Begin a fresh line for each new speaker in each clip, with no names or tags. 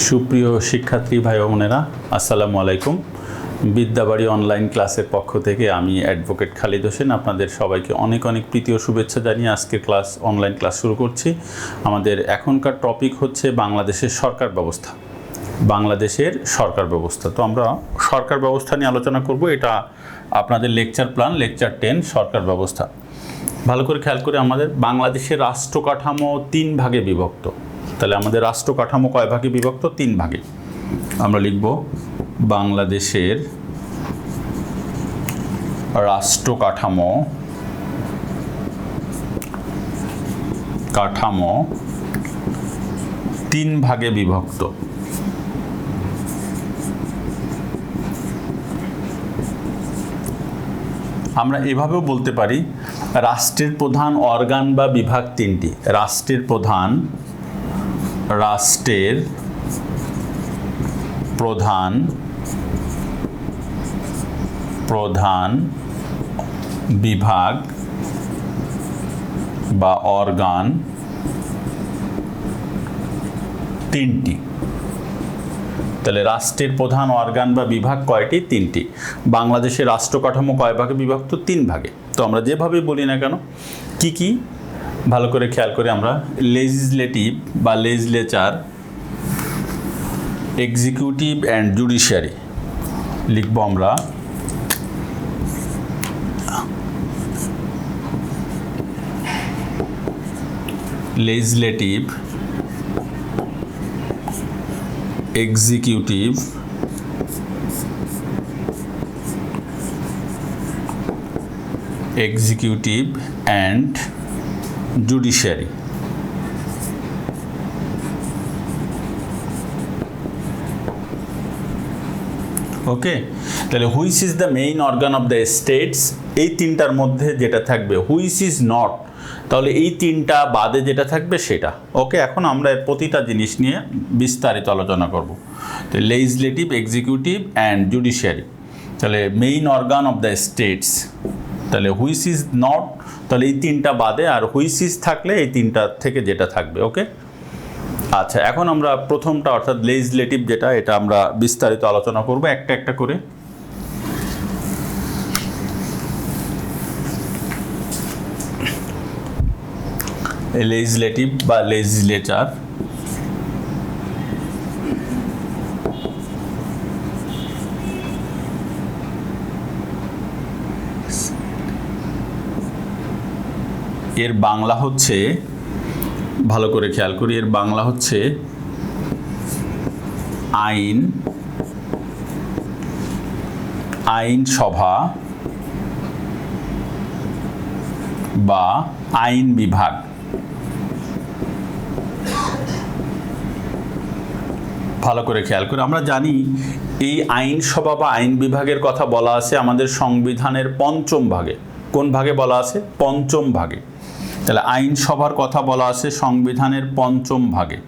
সুপ্রিয় শিক্ষার্থী ভাই ও বোনেরা, আসসালামু আলাইকুম। বিদ্যাবাড়ি অনলাইন ক্লাসের পক্ষ থেকে আমি অ্যাডভোকেট খালিদ হোসেন আপনাদের সবাইকে অনেক অনেক প্রীতি ও শুভেচ্ছা জানিয়ে আজকের অনলাইন ক্লাস শুরু করছি। আমাদের এখনকার টপিক হচ্ছে বাংলাদেশের সরকার ব্যবস্থা। বাংলাদেশের সরকার ব্যবস্থা, তো আমরা সরকার ব্যবস্থা নিয়ে আলোচনা করব। এটা আপনাদের লেকচার প্ল্যান, লেকচার 10 সরকার ব্যবস্থা। ভালো করে খেয়াল করে, আমাদের বাংলাদেশের রাষ্ট্র কাঠামো 3 ভাগে বিভক্ত। তাহলে আমাদের রাষ্ট্র কাঠামো কয় ভাগে বিভক্ত? 3 ভাগে। আমরা লিখব বাংলাদেশের রাষ্ট্র কাঠামো 3 ভাগে বিভক্ত। আমরা এভাবেও বলতে পারি, রাষ্ট্রের প্রধান অর্গান বা বিভাগ 3টি। রাষ্ট্রের প্রধান বিভাগ বা অর্গান 3টি। তাহলে রাষ্ট্রের প্রধান অর্গান বা বিভাগ কয়টি? 3টি। বাংলাদেশের রাষ্ট্র কাঠামো কয় ভাগে বিভক্ত? 3 ভাগে। তো আমরা যেভাবে বলি না কেন, কি কি ভালো করে খেয়াল করে, আমরা লেজিসলেটিভ বা লেজিসলেচার, এক্সিকিউটিভ অ্যান্ড জুডিশিয়ারি লিখব। আমরা লেজিসলেটিভ, এক্সিকিউটিভ অ্যান্ড জুডিশিয়ারি। ওকে, তাহলে which is the main organ of the states, এই 3টার মধ্যে যেটা থাকবে। হুইচ ইজ নট, তাহলে এই 3টা বাদে যেটা থাকবে সেটা। ওকে, এখন আমরা এর প্রতিটা জিনিস নিয়ে বিস্তারিত আলোচনা করব। তো লেজিসলেটিভ, এক্সিকিউটিভ অ্যান্ড জুডিশিয়ারি, তাহলে main organ of the states, তাহলে হুইচ ইজ নট, তাহলে এই 3টা বাদে, আর হুইচ ইজ থাকলে এই 3টা থেকে যেটা থাকবে। ওকে, আচ্ছা, এখন আমরা প্রথমটা অর্থাৎ লেজিসলেটিভ যেটা, এটা আমরা বিস্তারিত আলোচনা করব একটা একটা করে। লেজিসলেটিভ বা লেজিসলেচার, এর বাংলা হচ্ছে, ভালো করে খেয়াল করি, এর বাংলা হচ্ছে আইনসভা বা আইন বিভাগ। ভালো করে খেয়াল করে, আমরা জানি এই আইনসভা বা আইন বিভাগের কথা বলা আছে আমাদের সংবিধানের 5ম ভাগে। কোন ভাগে বলা আছে? 5ম ভাগে। তাহলে আইনসভার কথা বলা আছে সংবিধানের 5ম ভাগে।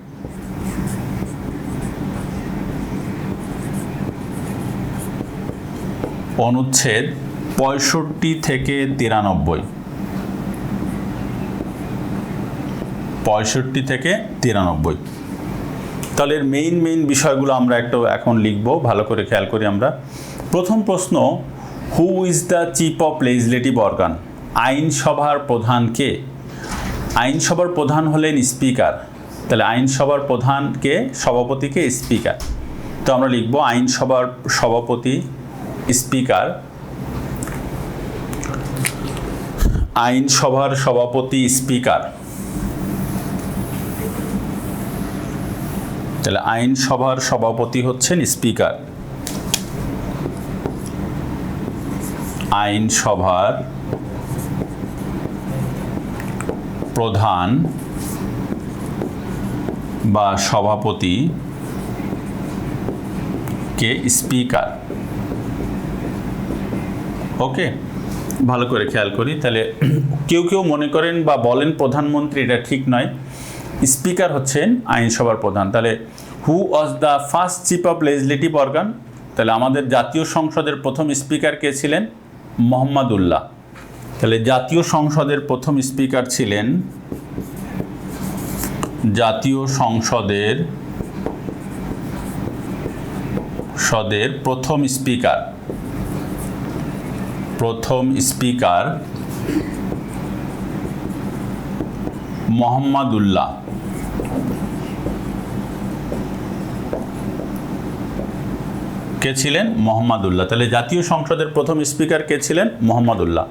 অনুচ্ছেদ 65 থেকে 93। 65 থেকে 93। তাহলে এর মেইন বিষয়গুলো আমরা একটু এখন লিখব। ভালো করে খেয়াল করি আমরা। প্রথম প্রশ্ন, who is the chief of legislative organ? আইনসভার প্রধান কে? আইনসভার প্রধান হলেন স্পিকার। তাহলে আইনসভার প্রধানকে, সভাপতিকে স্পিকার। তো আমরা লিখব আইনসভার সভাপতি স্পিকার, আইনসভার সভাপতি স্পিকার। তাহলে আইনসভার সভাপতি হচ্ছেন স্পিকার। আইনসভার প্রধান বা সভাপতি কে স্পিকার। ওকে, ভালো করে খেয়াল করি। তাহলে কেউ মনে করেন বা বলেন প্রধানমন্ত্রী, এটা ঠিক নয়। স্পিকার হচ্ছেন আইনসভার প্রধান। তাহলে who was the first chief of legislative organ? তাহলে আমাদের জাতীয় সংসদের প্রথম স্পিকার কে ছিলেন? মোহাম্মদুল্লাহ। তাহলে জাতীয় সংসদের প্রথম স্পিকার ছিলেন জাতীয় সংসদের সংসদের প্রথম স্পিকার মোহাম্মদুল্লাহ। কে ছিলেন? মোহাম্মদুল্লাহ। তাহলে জাতীয় সংসদের প্রথম স্পিকার কে ছিলেন? মোহাম্মদুল্লাহ।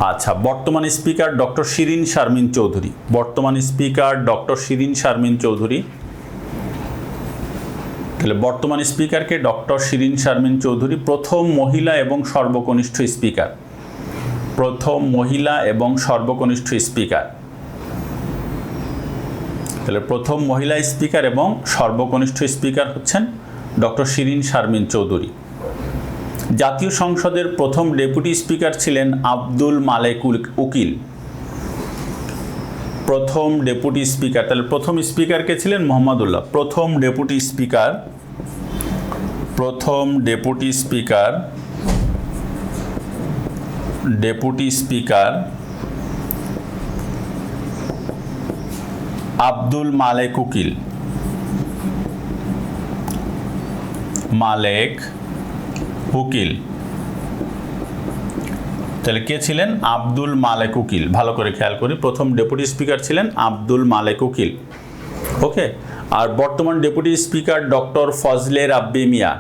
আচ্ছা, বর্তমান স্পিকার ডক্টর শিরিন শারমিন চৌধুরী। বর্তমান স্পিকার ডক্টর শিরিন শারমিন চৌধুরী। তাহলে বর্তমান স্পিকারকে ডক্টর শিরিন শারমিন চৌধুরী। প্রথম মহিলা এবং সর্বকনিষ্ঠ স্পিকার। প্রথম মহিলা এবং সর্বকনিষ্ঠ স্পিকার। তাহলে প্রথম মহিলা স্পিকার এবং সর্বকনিষ্ঠ স্পিকার হচ্ছেন ডক্টর শিরিন শারমিন চৌধুরী। জাতীয় সংসদের প্রথম ডেপুটি স্পিকার ছিলেন আব্দুল মালেক উকিল। প্রথম ডেপুটি স্পিকার, তাহলে প্রথম স্পিকার কে ছিলেন? মোহাম্মদুল্লাহ। প্রথম ডেপুটি স্পিকার আব্দুল মালেক উকিল। তাহলে কে ছিলেন? আব্দুল মালেক উকিল। ভালো করে খেয়াল করি, প্রথম ডেপুটি স্পিকার ছিলেন আব্দুল মালেক উকিল। ওকে। আর বর্তমান ডেপুটি স্পিকার ডক্টর ফজলে রাব্বি মিয়া।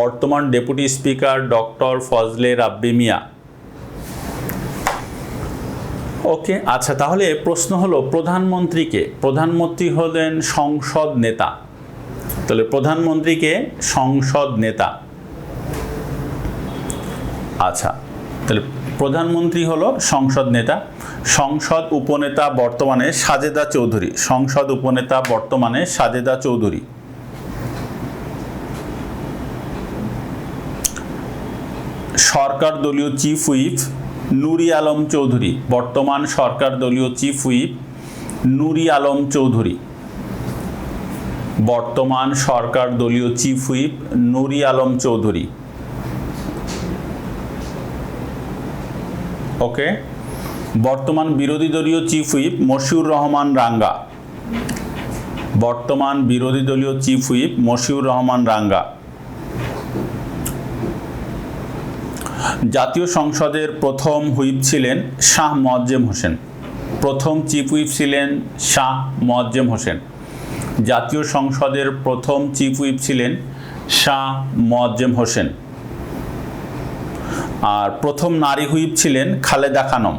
বর্তমান ডেপুটি স্পিকার ডক্টর ফজলে রাব্বি মিয়া। ওকে। আচ্ছা, তাহলে প্রশ্ন হলো প্রধানমন্ত্রীকে। প্রধানমন্ত্রী হলেন সংসদ নেতা। তাহলে প্রধানমন্ত্রীকে সংসদ নেতা। আচ্ছা, তাহলে প্রধানমন্ত্রী হলো সংসদ নেতা। সংসদ উপনেতা বর্তমানে সাজেদা চৌধুরী। সংসদ উপনেতা বর্তমানে সাজেদা চৌধুরী। সরকার দলীয় চিফ হুইপ নুরি আলম চৌধুরী। বর্তমান সরকার দলীয় চিফ হুইপ নুরি আলম চৌধুরী। বর্তমান সরকার দলীয় চিফ হুইপ নুরি আলম চৌধুরী। ওকে। বর্তমান বিরোধী দলীয় চিফ হুইপ মশিউর রহমান রাঙ্গা। বর্তমান বিরোধী দলীয় চিফ হুইপ মশিউর রহমান রাঙ্গা। জাতীয় সংসদের প্রথম হুইপ ছিলেন শাহ মোয়াজ্জেম হোসেন। প্রথম চিফ হুইপ ছিলেন শাহ মোয়াজ্জেম হোসেন। জাতীয় সংসদের প্রথম চিফ হুইপ ছিলেন শাহ মোয়াজ্জেম হোসেন। আর প্রথম নারী হুইপ ছিলেন খালেদা খানম।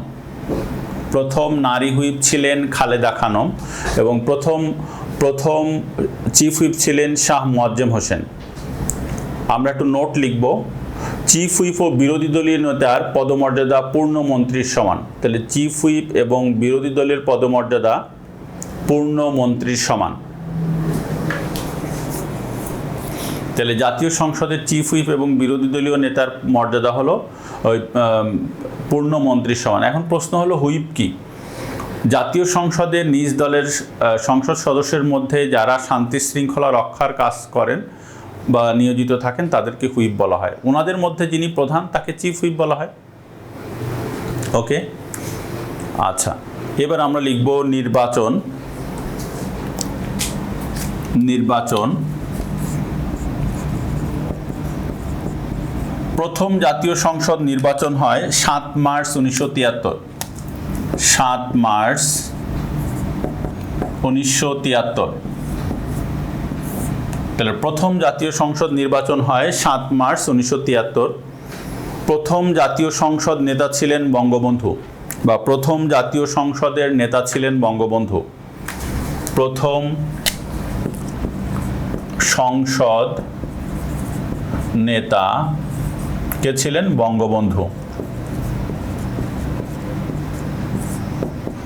প্রথম নারী হুইপ ছিলেন খালেদা খানম এবং প্রথম চিফ হুইপ ছিলেন শাহ মোয়াজ্জেম হোসেন। আমরা একটু নোট লিখব। চিফ হুইপ ও বিরোধী দলীয় নেতার পদমর্যাদা পূর্ণ মন্ত্রীর সমান। তাহলে চিফ হুইপ এবং বিরোধী দলের পদমর্যাদা পূর্ণ মন্ত্রীর সমান। তাহলে জাতীয় সংসদের চিফ হুইপ এবং বিরোধী দলীয় নেতার মর্যাদা হলো ওই পূর্ণ মন্ত্রীর সমান। এখন প্রশ্ন হলো হুইপ কি? জাতীয় সংসদের নিজ দলের সংসদ সদস্যের মধ্যে যারা শান্তি শৃঙ্খলা রক্ষার কাজ করেন বা নিয়োজিত থাকেন তাদেরকে হুইপ বলা হয়। ওনাদের মধ্যে যিনি প্রধান তাকে চিফ হুইপ বলা হয়। ওকে। আচ্ছা, এবার আমরা লিখব নির্বাচন। প্রথম জাতীয় সংসদ নির্বাচন হয় 7 মার্চ 1973। 7 মার্চ 1973। তাহলে প্রথম জাতীয় সংসদ নির্বাচন হয় 7 মার্চ 1973। প্রথম জাতীয় সংসদ নেতা ছিলেন বঙ্গবন্ধু, বা প্রথম জাতীয় সংসদের নেতা ছিলেন বঙ্গবন্ধু। প্রথম সংসদ নেতা কে ছিলেন? বঙ্গবন্ধু।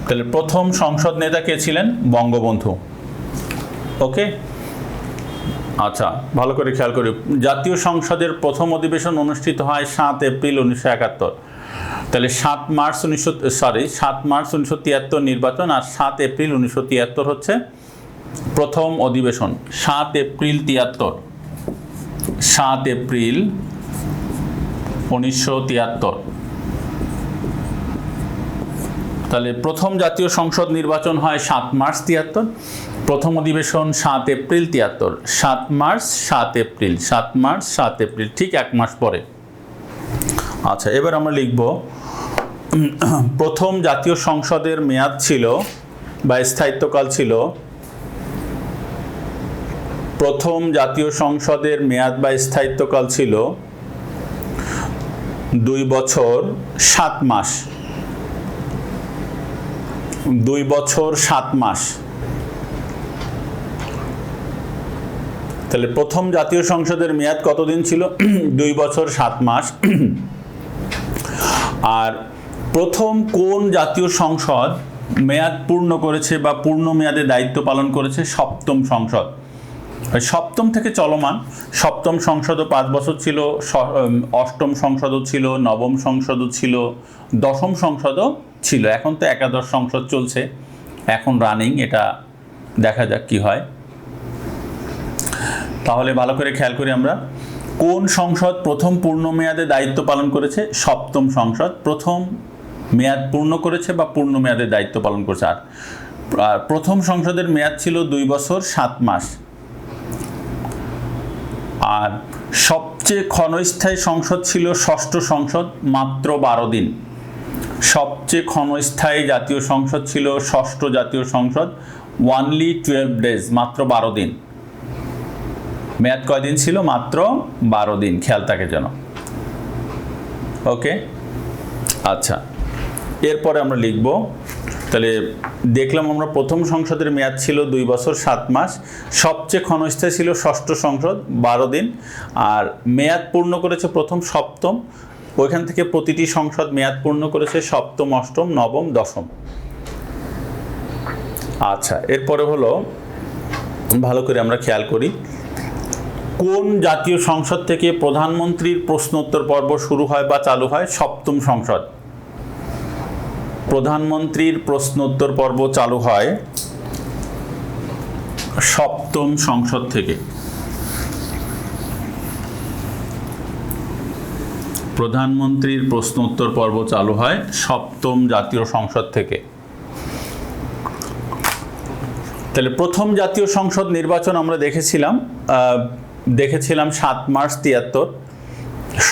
তাহলে প্রথম সংসদ নেতা কে ছিলেন? বঙ্গবন্ধু। ওকে। আচ্ছা, ভালো করে খেয়াল করি। জাতীয় সংসদের প্রথম অধিবেশন অনুষ্ঠিত হয় 7 এপ্রিল 1971। তাহলে 7 মার্চ 1973 নির্বাচন, আর 7 এপ্রিল 1973 হচ্ছে প্রথম অধিবেশন। 7 এপ্রিল 73। 7 এপ্রিল 1973। তাহলে প্রথম জাতীয় সংসদ নির্বাচন হয় 7 মার্চ 73। প্রথম অধিবেশন 7 April 73, 7 March 7 April, 7 March 7 April, ঠিক এক মাস পরে। আচ্ছা, এবার আমরা লিখব প্রথম জাতীয় সংসদের মেয়াদ ছিল বা স্থায়িত্বকাল ছিল, প্রথম জাতীয় সংসদের মেয়াদ বা স্থায়িত্বকাল ছিল 2 বছর 7 মাস, 2 বছর 7 মাস। তাহলে প্রথম জাতীয় সংসদের মেয়াদ কতদিন ছিল? 2 বছর 7 মাস। আর প্রথম কোন জাতীয় সংসদ মেয়াদ পূর্ণ করেছে বা পূর্ণ মেয়াদে দায়িত্ব পালন করেছে? সপ্তম সংসদ। সপ্তম থেকে চলমান, সপ্তম সংসদও 5 বছর ছিল, অষ্টম সংসদও ছিল, নবম সংসদও ছিল, দশম সংসদও ছিল। এখন তো একাদশ সংসদ চলছে, এখন রানিং, এটা দেখা যাক কি হয়। তাহলে ভালো করে খেয়াল করি আমরা, কোন সংসদ প্রথম পূর্ণ মেয়াদে দায়িত্ব পালন করেছে? সপ্তম সংসদ প্রথম মেয়াদ পূর্ণ করেছে বা পূর্ণ মেয়াদে দায়িত্ব পালন করেছে। আর প্রথম সংসদের মেয়াদ ছিল 2 বছর 7 মাস। আর সবচেয়ে ক্ষণস্থায়ী সংসদ ছিল ষষ্ঠ সংসদ, মাত্র 12 দিন। সবচেয়ে ক্ষণস্থায়ী জাতীয় সংসদ ছিল ষষ্ঠ জাতীয় সংসদ, only 12 days, মাত্র 12 দিন। মেয়াদ কয়দিন ছিল? মাত্র 12 দিন, খেয়াল থাকে যেন। ওকে, আচ্ছা, এরপরে আমরা লিখব, তাহলে দেখলাম আমরা প্রথম সংসদের মেয়াদ ছিল 2 বছর 7 মাস, সবচেয়ে ক্ষণস্থায়ী ছিল ষষ্ঠ সংসদ 12 দিন, আর মেয়াদ পূর্ণ করেছে প্রথম, সপ্তম। ওইখান থেকে প্রতিটি সংসদ মেয়াদ পূর্ণ করেছে সপ্তম, অষ্টম, নবম, দশম। আচ্ছা, এরপরে হলো, ভালো করে আমরা খেয়াল করি, কোন জাতীয় সংসদ থেকে প্রধানমন্ত্রীর প্রশ্নোত্তর পর্ব শুরু হয় বা চালু হয়? সপ্তম সংসদ। প্রধানমন্ত্রীর প্রশ্নোত্তর পর্ব চালু হয় সপ্তম সংসদ থেকে। প্রধানমন্ত্রীর প্রশ্নোত্তর পর্ব চালু হয় সপ্তম জাতীয় সংসদ থেকে। তাহলে প্রথম জাতীয় সংসদ নির্বাচন আমরা দেখেছিলাম 7 মার্চ 73।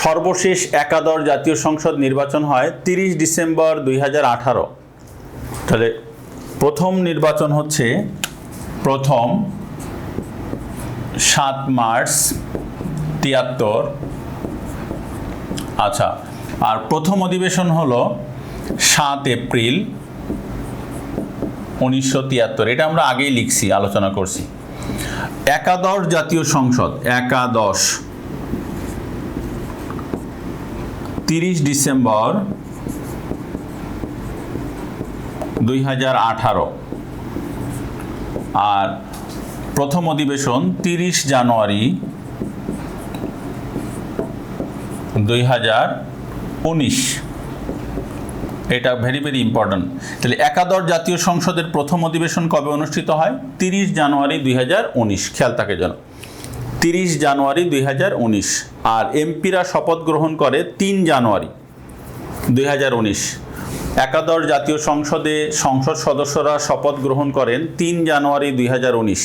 সর্বশেষ একাদশ জাতীয় সংসদ নির্বাচন হয় 30 ডিসেম্বর 2018। তাহলে প্রথম নির্বাচন হচ্ছে প্রথম 7 মার্চ 73। আচ্ছা, আর প্রথম অধিবেশন হলো 7 এপ্রিল 1973। এটা আমরা আগেই লিখছি, আলোচনা করছি। একাদশ জাতীয় সংসদ, একাদশ 30 ডিসেম্বর 2018। আর প্রথম অধিবেশন 30 জানুয়ারি 2019। এটা ভেরি ভেরি ইম্পর্ট্যান্ট। তাহলে একাদশ জাতীয় সংসদের প্রথম অধিবেশন কবে অনুষ্ঠিত হয়? 30 জানুয়ারি 2019, খেয়াল থাকে যেন, 30 জানুয়ারি 2019। আর এমপিরা শপথ গ্রহণ করে 3 জানুয়ারি 2019। একাদশ জাতীয় সংসদে সংসদ সদস্যরা শপথ গ্রহণ করেন 3 জানুয়ারি 2019।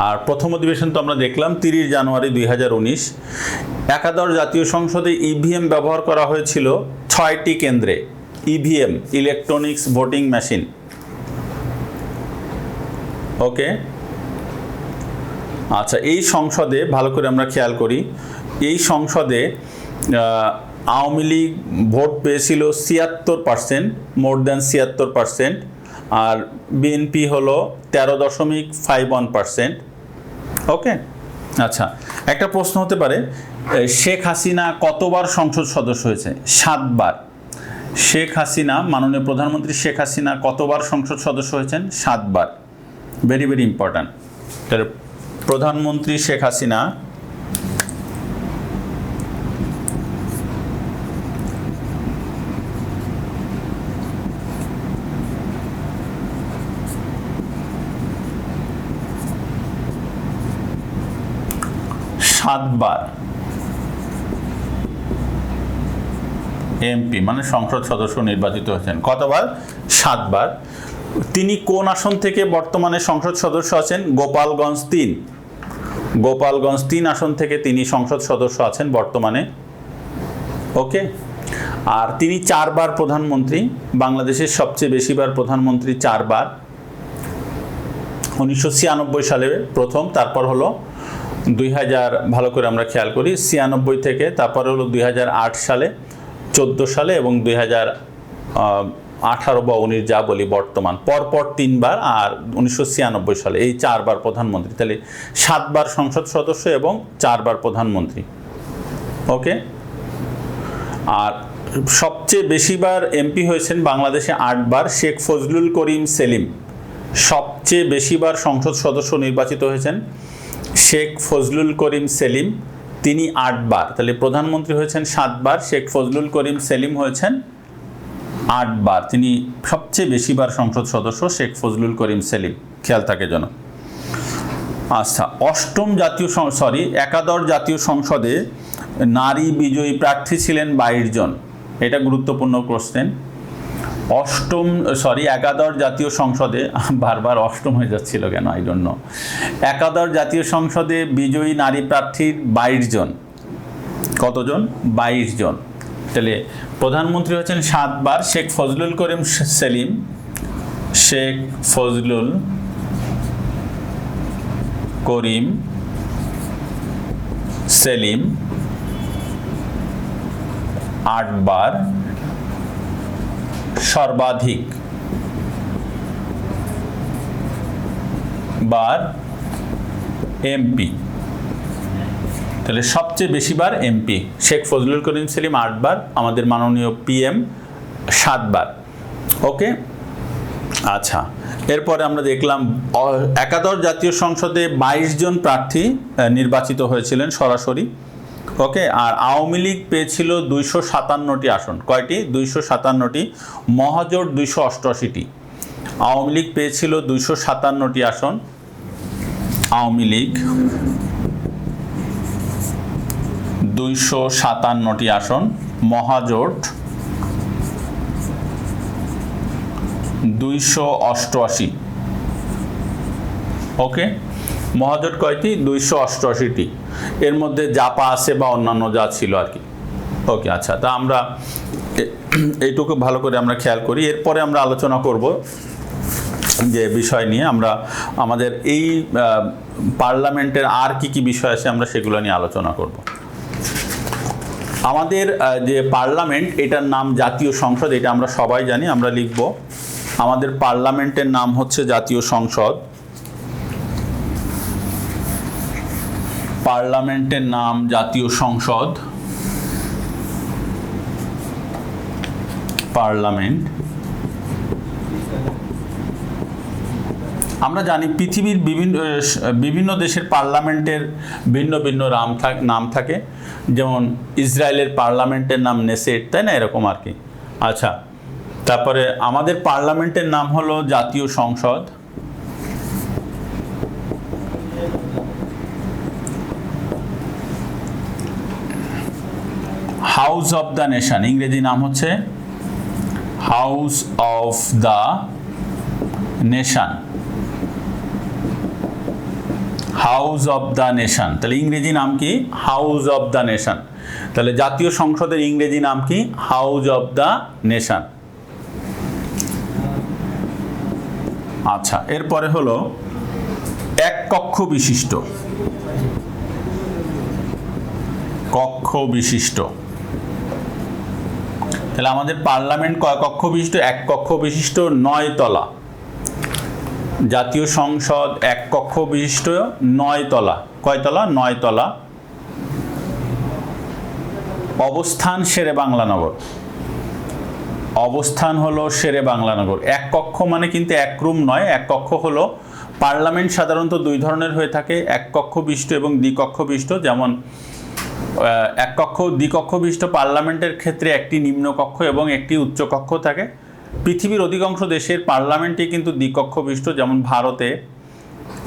আর প্রথম অধিবেশন তো আমরা দেখলাম 30 জানুয়ারি 2019। একাদশ জাতীয় সংসদে ইভিএম ব্যবহার করা হয়েছিল 6টি কেন্দ্রে। EVM, electronics voting machine. Okay, আচ্ছা, এই সংসদে ভালো করে আমরা খেয়াল করি, এই সংসদে আওয়ামী লীগ ভোট পেয়েছিল 76%, মোর দ্যান 76%। আর বিএনপি হলো 13.51%। ওকে, আচ্ছা, একটা প্রশ্ন হতে পারে, শেখ হাসিনা কতবার সংসদ সদস্য হয়েছে? 7 বার। শেখ হাসিনা, মাননীয় প্রধানমন্ত্রী শেখ হাসিনা কতবার সংসদ সদস্য হয়েছেন? 7 বার। Very very important. তাহলে প্রধানমন্ত্রী শেখ হাসিনা সাতবার এমপি মানে সংসদ সদস্য নির্বাচিত হয়েছেন। কতবার? 7 বার। তিনি কোন আসন থেকে বর্তমানে সংসদ সদস্য আছেন? গোপালগঞ্জ 3। গোপালগঞ্জ 3 আসন থেকে তিনি সংসদ সদস্য আছেন বর্তমানে। ওকে, আর তিনি 4 বার প্রধানমন্ত্রী, বাংলাদেশের সবচেয়ে বেশিবার প্রধানমন্ত্রী 4 বার। 1996 সালে প্রথম, তারপর হলো 2000, ভালো করে আমরা খেয়াল করি, 96 থেকে, তারপর হলো 2008 সালে, 14 সালে এবং 2018 বা 19 যা বলি বর্তমান, পরপর 3 বার, আর 1996 সালে, এই 4 বার প্রধানমন্ত্রী। তাহলে 7 বার সংসদ সদস্য এবং 4 বার প্রধানমন্ত্রী। ওকে, আর সবচেয়ে বেশিবার এমপি হয়েছেন বাংলাদেশে 8 বার, শেখ ফজলুল করিম সেলিম। সবচেয়ে বেশিবার সংসদ সদস্য নির্বাচিত হয়েছেন শেখ ফজলুল করিম সেলিম, তিনি 8 বার। তাহলে প্রধানমন্ত্রী হয়েছেন 7 বার, শেখ ফজলুল করিম সেলিম হয়েছেন 8 বার। তিনি সবচেয়ে বেশিবার সংসদ সদস্য শেখ ফজলুল করিম সেলিম, খেয়াল থাকে যেন। আচ্ছা, একাদশ জাতীয় সংসদে নারী বিজয়ী প্রার্থী ছিলেন 22 জন। এটা গুরুত্বপূর্ণ কোশ্চেন। একাদশ জাতীয় সংসদে, বারবার অষ্টম হয়ে যাচ্ছিল কেন, আই ডোন্ট নো। একাদশ জাতীয় সংসদে বিজয়ী নারী প্রার্থীর 22 জন। কতজন? 22 জন। তাহলে প্রধানমন্ত্রী হচ্ছেন 7 বার, শেখ ফজলুল করিম সেলিম, শেখ ফজলুল করিম সেলিম 8 বার। সর্বাধিক বার এমপি, তাহলে সবচেয়ে বেশিবার এমপি শেখ ফজলুল করিম সেলিম 8 বার, আমাদের মাননীয় পিএম 7 বার। ওকে, আচ্ছা, এরপরে আমরা দেখলাম একাদশ জাতীয় সংসদে 22 জন প্রার্থী নির্বাচিত হয়েছিলেন সরাসরি। ওকে, আর আওয়ামী লীগ পেয়েছিল 257টি আসন। কয়টি? 257টি। মহাজোট 288টি। আওয়ামী লীগ পেয়েছিল 257টি আসন। আওয়ামী লীগ 257টি আসন, মহাজোট 288। ওকে, মহাজোট কয়টি? 288টি। এর মধ্যে জাপা আছে বা অন্যান্য যা ছিল আর কি। ওকে, আচ্ছা, তা আমরা এইটুকু ভালো করে আমরা খেয়াল করি। এরপরে আমরা আলোচনা করব যে বিষয় নিয়ে, আমরা আমাদের এই পার্লামেন্টের আর কি বিষয় আছে আমরা সেগুলো নিয়ে আলোচনা করব। আমাদের যে পার্লামেন্ট, এটার নাম জাতীয় সংসদ, এটা আমরা সবাই জানি। আমরা লিখব আমাদের পার্লামেন্টের নাম হচ্ছে জাতীয় সংসদ। পার্লামেন্টের নাম জাতীয় সংসদ। পার্লামেন্ট, আমরা জানি পৃথিবীর বিভিন্ন দেশের পার্লামেন্টের ভিন্ন ভিন্ন নাম থাকে। যেমন ইসরায়েলের পার্লামেন্টের নাম নেসেট, তাই না, এরকম আর কি। আচ্ছা, তারপরে আমাদের পার্লামেন্টের নাম হলো জাতীয় সংসদ। হাউস অফ দ্য নেশন, ইংরেজি নাম হচ্ছে house of the nation. House of the nation, তাহলে ইংরেজি নাম কি? House of the nation. তাহলে জাতীয় সংসদের ইংরেজি নাম কি? House of the nation. আচ্ছা, এরপরে হলো এক কক্ষ বিশিষ্ট। কক্ষ বিশিষ্ট, তাহলে আমাদের পার্লামেন্ট কয় কক্ষ বিশিষ্ট? এক কক্ষ বিশিষ্ট, 9 তলা। জাতীয় সংসদ এক কক্ষ বিশিষ্ট, 9 তলা। কয় তলা? 9 তলা। অবস্থান শেরেবাংলানগর। অবস্থান হলো শেরেবাংলানগর। এক কক্ষ মানে কিন্তু এক রুম নয়। এক কক্ষ হলো, পার্লামেন্ট সাধারণত 2 ধরনের হয়ে থাকে, এক কক্ষ বিশিষ্ট এবং দ্বিকক্ষ বিশিষ্ট। যেমন এক কক্ষ দ্বিকক্ষ বিশিষ্ট পার্লামেন্টের ক্ষেত্রে একটি নিম্নকক্ষ এবং একটি উচ্চকক্ষ থাকে। পৃথিবীর অধিকাংশ দেশের পার্লামেন্টই কিন্তু দ্বিকক্ষ বিশিষ্ট, যেমন ভারতে,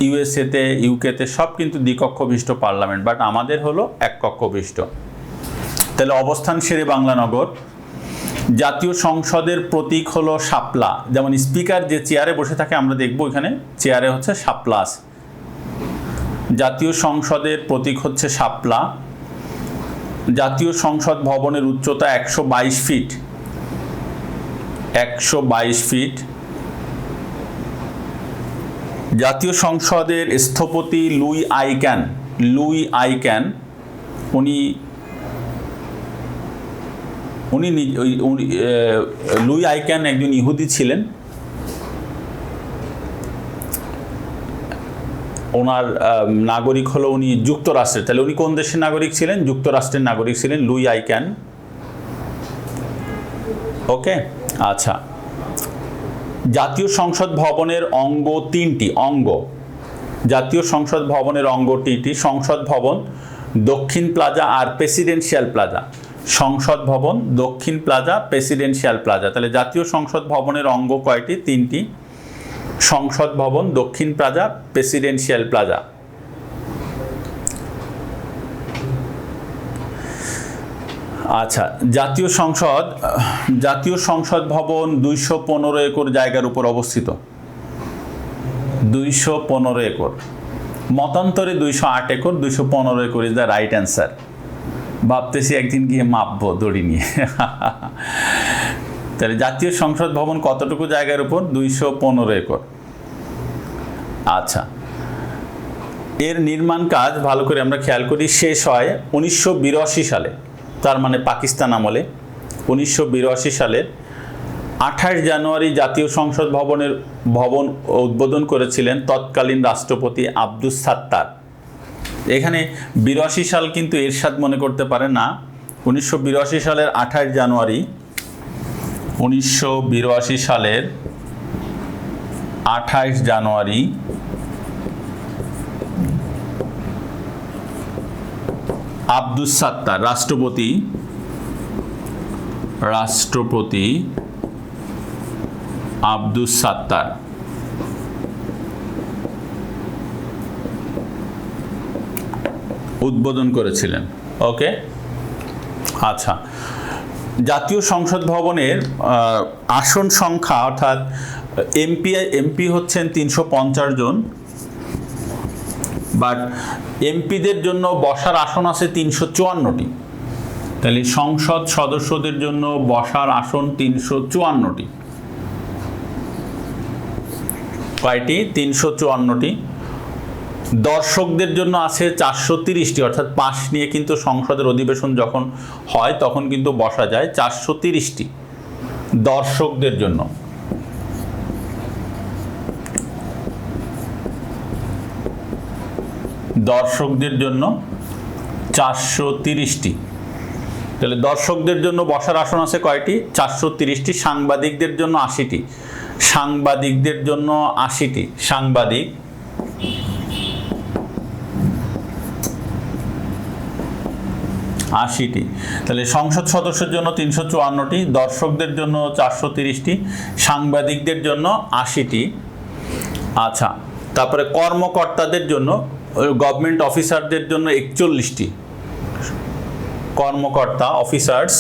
ইউএসএতে, ইউকেতে সব কিন্তু দ্বিকক্ষ বিশিষ্ট পার্লামেন্ট, বাট আমাদের হলো এক কক্ষ বিশিষ্ট। তাহলে অবস্থান শেরেবাংলানগর। জাতীয় সংসদের প্রতীক হলো শাপলা, যেমন স্পিকার যে চেয়ারে বসে থাকে আমরা দেখব এখানে চেয়ারে হচ্ছে শাপলা আছে। জাতীয় সংসদের প্রতীক হচ্ছে শাপলা। জাতীয় সংসদ ভবনের উচ্চতা 122 ফিট। 122 ফিট। জাতীয় সংসদের স্থপতি Louis I Kahn. Louis I Kahn Louis I Kahn একজন ইহুদি ছিলেন। ওনার নাগরিক হলো উনি যুক্তরাষ্ট্রের, তাহলে উনি কোন দেশের নাগরিক ছিলেন? যুক্তরাষ্ট্রের নাগরিক ছিলেন লুই আইক্যান। ওকে, আচ্ছা। জাতীয় সংসদ ভবনের অঙ্গ 3টি। জাতীয় সংসদ ভবনের অঙ্গ 3টি। সংসদ ভবন, দক্ষিণ প্লাজা আর প্রেসিডেন্সিয়াল প্লাজা। সংসদ ভবন, দক্ষিণ প্লাজা, প্রেসিডেন্সিয়াল প্লাজা। তাহলে জাতীয় সংসদ ভবনের অঙ্গ কয়টি? 3টি। সংসদ ভবন, দক্ষিণ প্লাজা, প্রেসিডেন্সিয়াল প্লাজা। আচ্ছা, জাতীয় সংসদ ভবন 215 একর জায়গার উপর অবস্থিত। 215 একর। মতান্তরে 208 acre, 215 acre is the right answer. ভাবতেছি একদিন গিয়ে মাপবো দড়ি নিয়ে। তাহলে জাতীয় সংসদ ভবন কতটুকু জায়গার উপর? 215 একর। আচ্ছা, এর নির্মাণ কাজ ভালো করে আমরা খেয়াল করি শেষ হয় 1982 সালে, তার মানে পাকিস্তান আমলে। 1982 সালের 28 জানুয়ারি জাতীয় সংসদ ভবন উদ্বোধন করেছিলেন তৎকালীন রাষ্ট্রপতি আব্দুস সাত্তার। এখানে 82 সাল কিন্তু এরশাদ মনে করতে পারে না। 1982 সালের 28 জানুয়ারি, 1982 সালের 28 জানুয়ারি আব্দুস সাত্তার রাষ্ট্রপতি আব্দুস সাত্তার উদ্বোধন করেছিলেন। ওকে, আচ্ছা। জাতীয় সংসদ ভবনের আসন সংখ্যা অর্থাৎ এমপি হচ্ছেন 350 জন, বাট এমপিদের জন্য বসার আসন আছে 354টি। তাহলে সংসদ সদস্যদের জন্য বসার আসন 354টি। কয়টি? 354টি। দর্শকদের জন্য আছে 430টি, অর্থাৎ পাশ নিয়ে কিন্তু সংসদের অধিবেশন যখন হয় তখন কিন্তু বসা যায় 430টি দর্শকদের জন্য। দর্শকদের জন্য 430টি। তাহলে দর্শকদের জন্য বসার আসন আছে কয়টি? 430টি। সাংবাদিকদের জন্য 80টি। সাংবাদিকদের জন্য 80টি। সাংবাদিক 80টি। তাহলে সংসদ সদস্যের জন্য 354টি, দর্শকদের জন্য 430টি, সাংবাদিকদের জন্য 80টি। আচ্ছা, তারপরে কর্মকর্তাদের জন্য, গভর্নমেন্ট অফিসারদের জন্য 41টি। কর্মকর্তা, অফিসার্স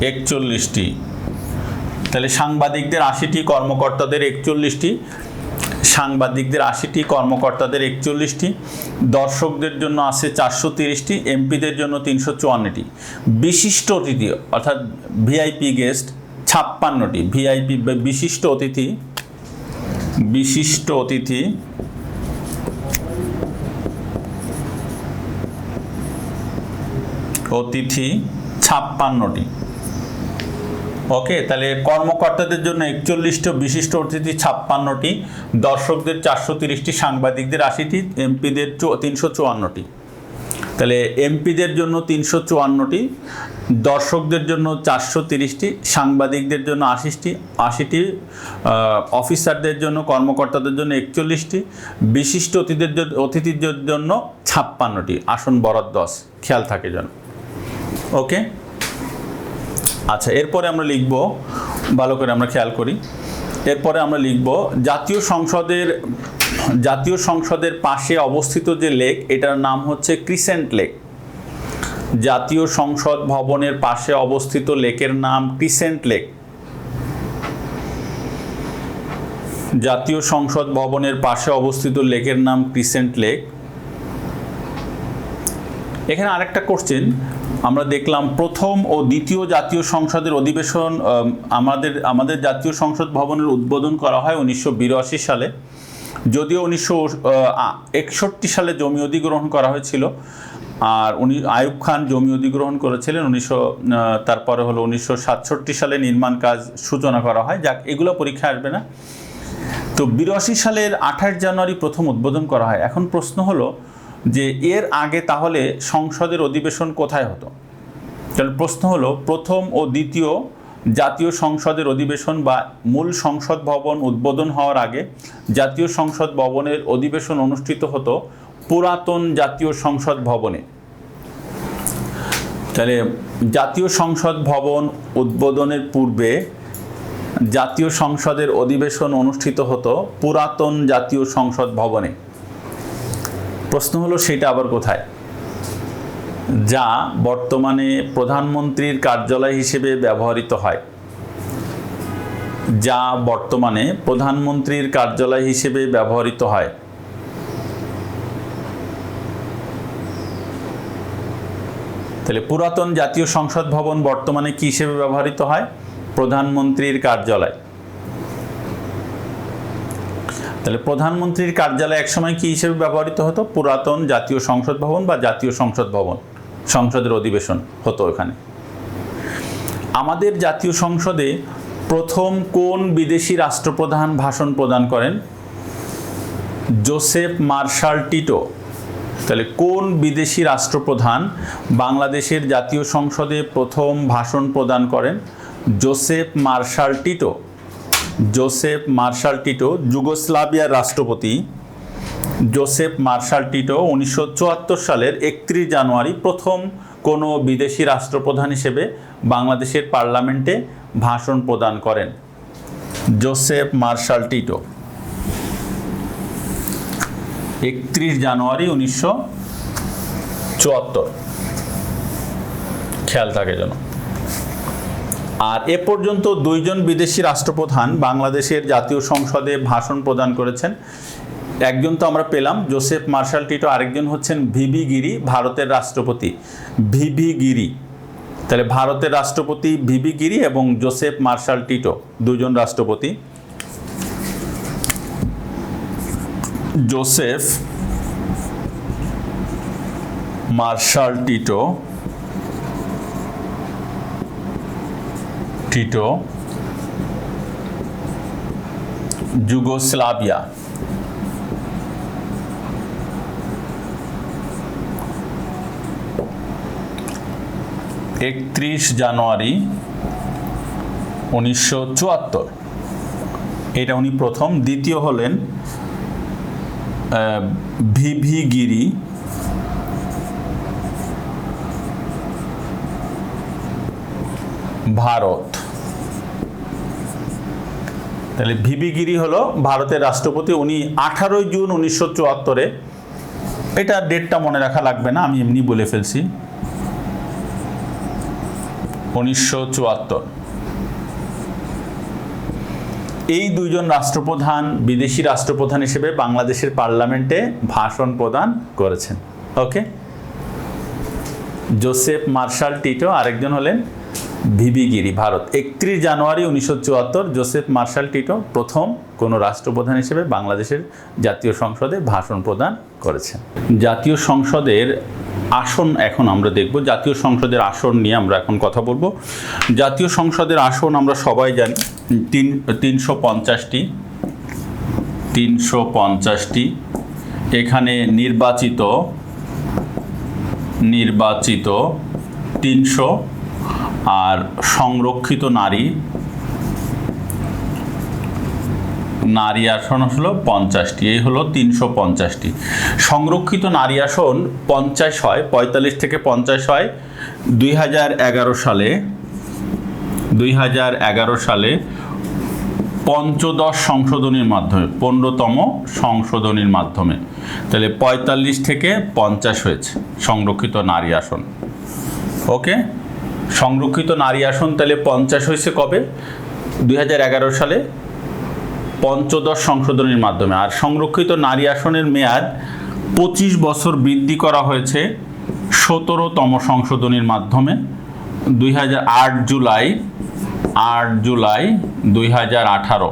41টি। তাহলে সাংবাদিকদের 80টি, কর্মকর্তাদের 41টি। সাংবাদিকদের 80টি, কর্মকর্তাদের 41টি। দর্শকদের জন্য আছে 430টি, এমপিদের জন্য 354টি। বিশিষ্ট অতিথি অর্থাৎ ভিআইপি গেস্ট 56টি। ভিআইপি বিশিষ্ট অতিথি 56টি। ওকে, তাহলে কর্মকর্তাদের জন্য 41টি, বিশিষ্ট অতিথি 56টি, দর্শকদের 430টি, সাংবাদিকদের 80টি, এমপিদের 354টি। তাহলে এমপিদের জন্য 354টি, দর্শকদের জন্য 430টি, সাংবাদিকদের জন্য 80টি, অফিসারদের জন্য, কর্মকর্তাদের জন্য 41টি, বিশিষ্ট অতিথিদের জন্য 56টি। আসন বরাদ্দ আছে, খেয়াল থাকে যেন। ওকে, আচ্ছা। এরপরে আমরা লিখব, ভালো করে আমরা খেয়াল করি, এরপরে আমরা লিখব জাতীয় সংসদের পাশে অবস্থিত যে লেক, এটার নাম হচ্ছে ক্রিসেন্ট লেক। জাতীয় সংসদ ভবনের পাশে অবস্থিত লেকের নাম ক্রিসেন্ট লেক। জাতীয় সংসদ ভবনের পাশে অবস্থিত লেকের নাম ক্রিসেন্ট লেক। এখানে আরেকটা কোশ্চেন আমরা দেখলাম, প্রথম ও দ্বিতীয় জাতীয় সংসদের অধিবেশন আমাদের জাতীয় সংসদ ভবনের উদ্বোধন করা হয় 1982 সালে। যদিও 1961 সালে জমি অধিগ্রহণ করা হয়েছিল, আর আইয়ুব খান জমি অধিগ্রহণ করেছিলেন। তারপরে হলো 1967 সালে নির্মাণ কাজ সূচনা করা হয়। যাক, এগুলো পরীক্ষা আসবে না। তো 82 সালের 28 জানুয়ারি প্রথম উদ্বোধন করা হয়। এখন প্রশ্ন হলো যে এর আগে তাহলে সংসদের অধিবেশন কোথায় হতো? তাহলে প্রশ্ন হলো, প্রথম ও দ্বিতীয় জাতীয় সংসদের অধিবেশন বা মূল সংসদ ভবন উদ্বোধন হওয়ার আগে জাতীয় সংসদ ভবনের অধিবেশন অনুষ্ঠিত হতো পুরাতন জাতীয় সংসদ ভবনে। তাহলে জাতীয় সংসদ ভবন উদ্বোধনের পূর্বে জাতীয় সংসদের অধিবেশন অনুষ্ঠিত হতো পুরাতন জাতীয় সংসদ ভবনে। প্রশ্ন হলো সেটা আবার কোথায়? যা বর্তমানে প্রধানমন্ত্রীর কার্যালয় হিসেবে ব্যবহৃত হয়। যা বর্তমানে প্রধানমন্ত্রীর কার্যালয় হিসেবে ব্যবহৃত হয়। তাহলে পুরাতন জাতীয় সংসদ ভবন বর্তমানে কি হিসেবে ব্যবহৃত হয়? প্রধানমন্ত্রীর কার্যালয়। তাহলে প্রধানমন্ত্রীর কার্যালয় একসময় কি হিসেবে ব্যবহৃত হতো? পুরাতন জাতীয় সংসদ ভবন বা জাতীয় সংসদ ভবন। সংসদের অধিবেশন হতো এখানে। আমাদের জাতীয় সংসদে প্রথম কোন বিদেশি রাষ্ট্রপ্রধান ভাষণ প্রদান করেন? Joseph Marshal Tito. তাহলে কোন বিদেশি রাষ্ট্রপ্রধান বাংলাদেশের জাতীয় সংসদে প্রথম ভাষণ প্রদান করেন? Joseph Marshal Tito. Joseph Marshal Tito যুগোস্লাভিয়ার রাষ্ট্রপতি। জোসেফ মার্শাল টিটো 1974 সালের 31 জানুয়ারি প্রথম কোনো বিদেশি রাষ্ট্রপ্রধান হিসেবে বাংলাদেশের পার্লামেন্টে ভাষণ প্রদান করেন। জোসেফ মার্শাল টিটো 31 জানুয়ারি 1974, খেয়াল থাকে যেন। আর এ পর্যন্ত 2 জন বিদেশি রাষ্ট্রপ্রধান বাংলাদেশের জাতীয় সংসদে ভাষণ প্রদান করেছেন। একজন তো আমরা পেলাম, জোসেফ মার্শাল টিটো। আরেকজন হচ্ছেন ভিভি গিরি, ভারতের রাষ্ট্রপতি। ভিভি গিরি। তাহলে ভারতের রাষ্ট্রপতি ভিভি গিরি এবং জোসেফ মার্শাল টিটো, 2 জন রাষ্ট্রপতি। Joseph Marshal Tito Yugoslavia. 31 January 1974, এটা উনি প্রথম। দ্বিতীয় হলেন ভিভি গিরি, ভারত। তাহলে ভিভি গিরি হলো ভারতের রাষ্ট্রপতি। উনি 18 জুন 1974, এটা ডেটটা মনে রাখা লাগবে না, আমি এমনি বলে ফেলছি, 1974। এই 2 জন রাষ্ট্রপ্রধান বিদেশি রাষ্ট্রপ্রধান হিসেবে বাংলাদেশের পার্লামেন্টে ভাষণ প্রদান করেছেন। ওকে, জোসেফ মার্শাল টিটো, আরেকজন হলেন ভিভি গিরি, Bharat. 31 January 1974 Joseph Marshal Tito প্রথম কোনো রাষ্ট্রপ্রধান হিসেবে বাংলাদেশের জাতীয় সংসদে ভাষণ প্রদান করেছেন। জাতীয় সংসদের আসন এখন আমরা দেখব। জাতীয় সংসদের আসন নিয়ে আমরা এখন কথা বলবো। জাতীয় সংসদের আসন আমরা সবাই জানি 350টি। এখানে নির্বাচিত 300, আর সংরক্ষিত নারী আসন হলো 50টি। এই হলো 350টি। সংরক্ষিত নারী আসন 50 হয়, 45 থেকে 50 হয় 2011 সালে পঞ্চদশ সংশোধনীর মাধ্যমে, 15তম সংশোধনীর মাধ্যমে। তাহলে 45 থেকে 50 হয়েছে সংরক্ষিত নারী আসন। ওকে, সংরক্ষিত নারী আসন তাহলে 50 হয়েছে কবে? 2011 সালে পঞ্চদশ সংশোধনীর মাধ্যমে। আর সংরক্ষিত নারী আসনের মেয়াদ 25 বছর বৃদ্ধি করা হয়েছে 17তম সংশোধনীর মাধ্যমে 8 জুলাই 2018।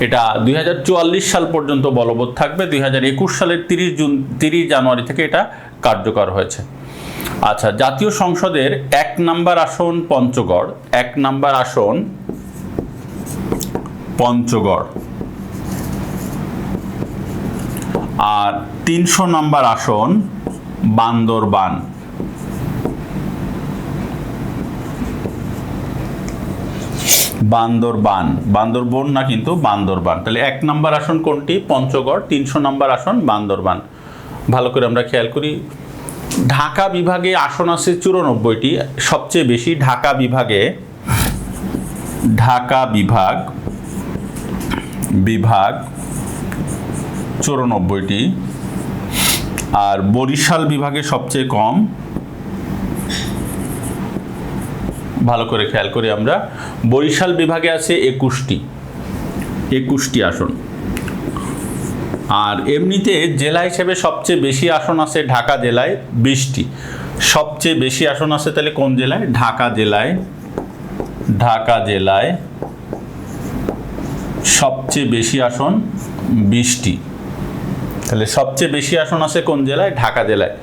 এটা 2044 সাল পর্যন্ত বলবৎ থাকবে। 2021 সালের 30 জানুয়ারি থেকে এটা কার্যকর হয়েছে। আচ্ছা, জাতীয় সংসদের 1 নম্বর আসন পঞ্চগড়, 1 নম্বর আসন পঞ্চগড়, আর 300 নম্বর আসন বান্দরবান। বান্দরবন না, কিন্তু বান্দরবান। তাহলে 1 নম্বর আসন কোনটি? পঞ্চগড়। 300 নম্বর আসন বান্দরবান। ভালো করে আমরা খেয়াল করি। ঢাকা বিভাগে আসন আছে 94টি, সবচেয়ে বেশি ঢাকা বিভাগ 94টি, আর বরিশাল বিভাগে সবচেয়ে কম। ভালো করে খেয়াল করি আমরা, বরিশাল বিভাগে আছে 21টি আসন। আর এমনিতে জেলা হিসেবে সবচেয়ে বেশি আসন আছে ঢাকা জেলায় 20টি, সবচেয়ে বেশি আসন আছে তাহলে কোন জেলায়? ঢাকা জেলায় সবচেয়ে বেশি আসন 20টি। তাহলে সবচেয়ে বেশি আসন আছে কোন জেলায়? ঢাকা জেলায়।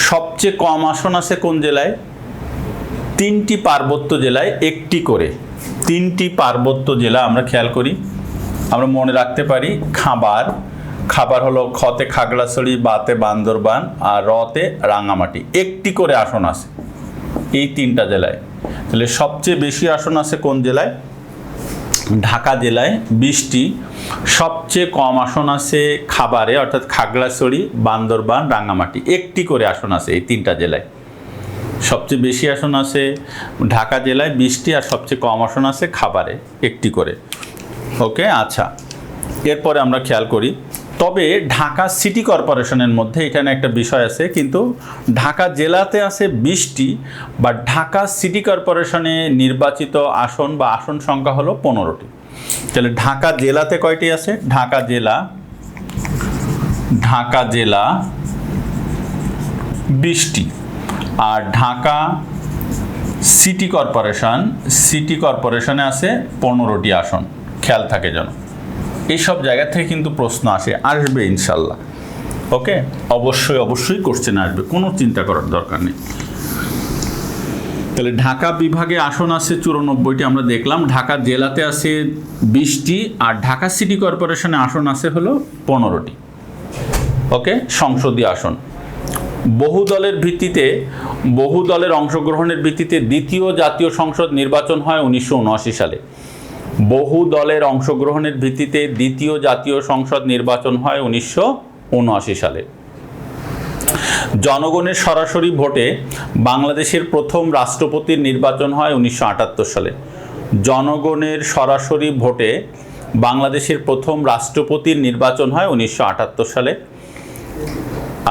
সবচেয়ে কম আসন আছে কোন জেলায়? 3টি পার্বত্য জেলায় 1টি করে। 3টি পার্বত্য জেলা আমরা খেয়াল করি, আমরা মনে রাখতে পারি। খাবার হলো খতে খাগড়াছড়ি, বাতে বান্দরবান, আর রতে রাঙামাটি। 1টি করে আসন আছে এই 3টা জেলায়। তাহলে সবচেয়ে বেশি আসন আছে কোন জেলায়? ঢাকা জেলায় 20টি। সবচেয়ে কম আসন আছে খাবারে, অর্থাৎ খাগড়াছড়ি, বান্দরবান, রাঙামাটি। 1টি করে আসন আছে এই 3টা জেলায়। সবচেয়ে বেশি আসন আছে ঢাকা জেলায় 20টি, আর সবচেয়ে কম আসন আছে খাবারে 1টি করে। ওকে, আচ্ছা, এরপরে আমরা খেয়াল করি। তবে ঢাকা সিটি কর্পোরেশনের মধ্যে এখানে একটা বিষয় আছে, কিন্তু ঢাকা জেলাতে আছে 20টি, বা ঢাকা সিটি কর্পোরেশনে নির্বাচিত আসন বা আসন সংখ্যা হলো 15টি। তাহলে ঢাকা জেলাতে কয়টি আছে? ঢাকা জেলা 20টি, আর ঢাকা সিটি কর্পোরেশনে আছে 15টি আসন। খেয়াল থাকে যেন, এইসব জায়গা থেকে কিন্তু প্রশ্ন আসবে ইনশাল্লাহ। ওকে, অবশ্যই কোশ্চেন আসবে, কোনো চিন্তা করার দরকার নেই। তাহলে ঢাকা বিভাগে আসন আছে 94টি আমরা দেখলাম, ঢাকা জেলাতে আছে 20টি, আর ঢাকা সিটি কর্পোরেশনে আসন আছে হলো 15টি। ওকে, সংসদীয় আসন। বহু দলের অংশগ্রহণের ভিত্তিতে দ্বিতীয় জাতীয় সংসদ নির্বাচন হয় 1979 সালে। বহু দলের অংশগ্রহণের ভিত্তিতে দ্বিতীয় জাতীয় সংসদ নির্বাচন হয় 1979 সালে। জনগণের সরাসরি ভোটে বাংলাদেশের প্রথম রাষ্ট্রপতির নির্বাচন হয় 1978 সালে। জনগণের সরাসরি ভোটে বাংলাদেশের প্রথম রাষ্ট্রপতির নির্বাচন হয় 1978 সালে।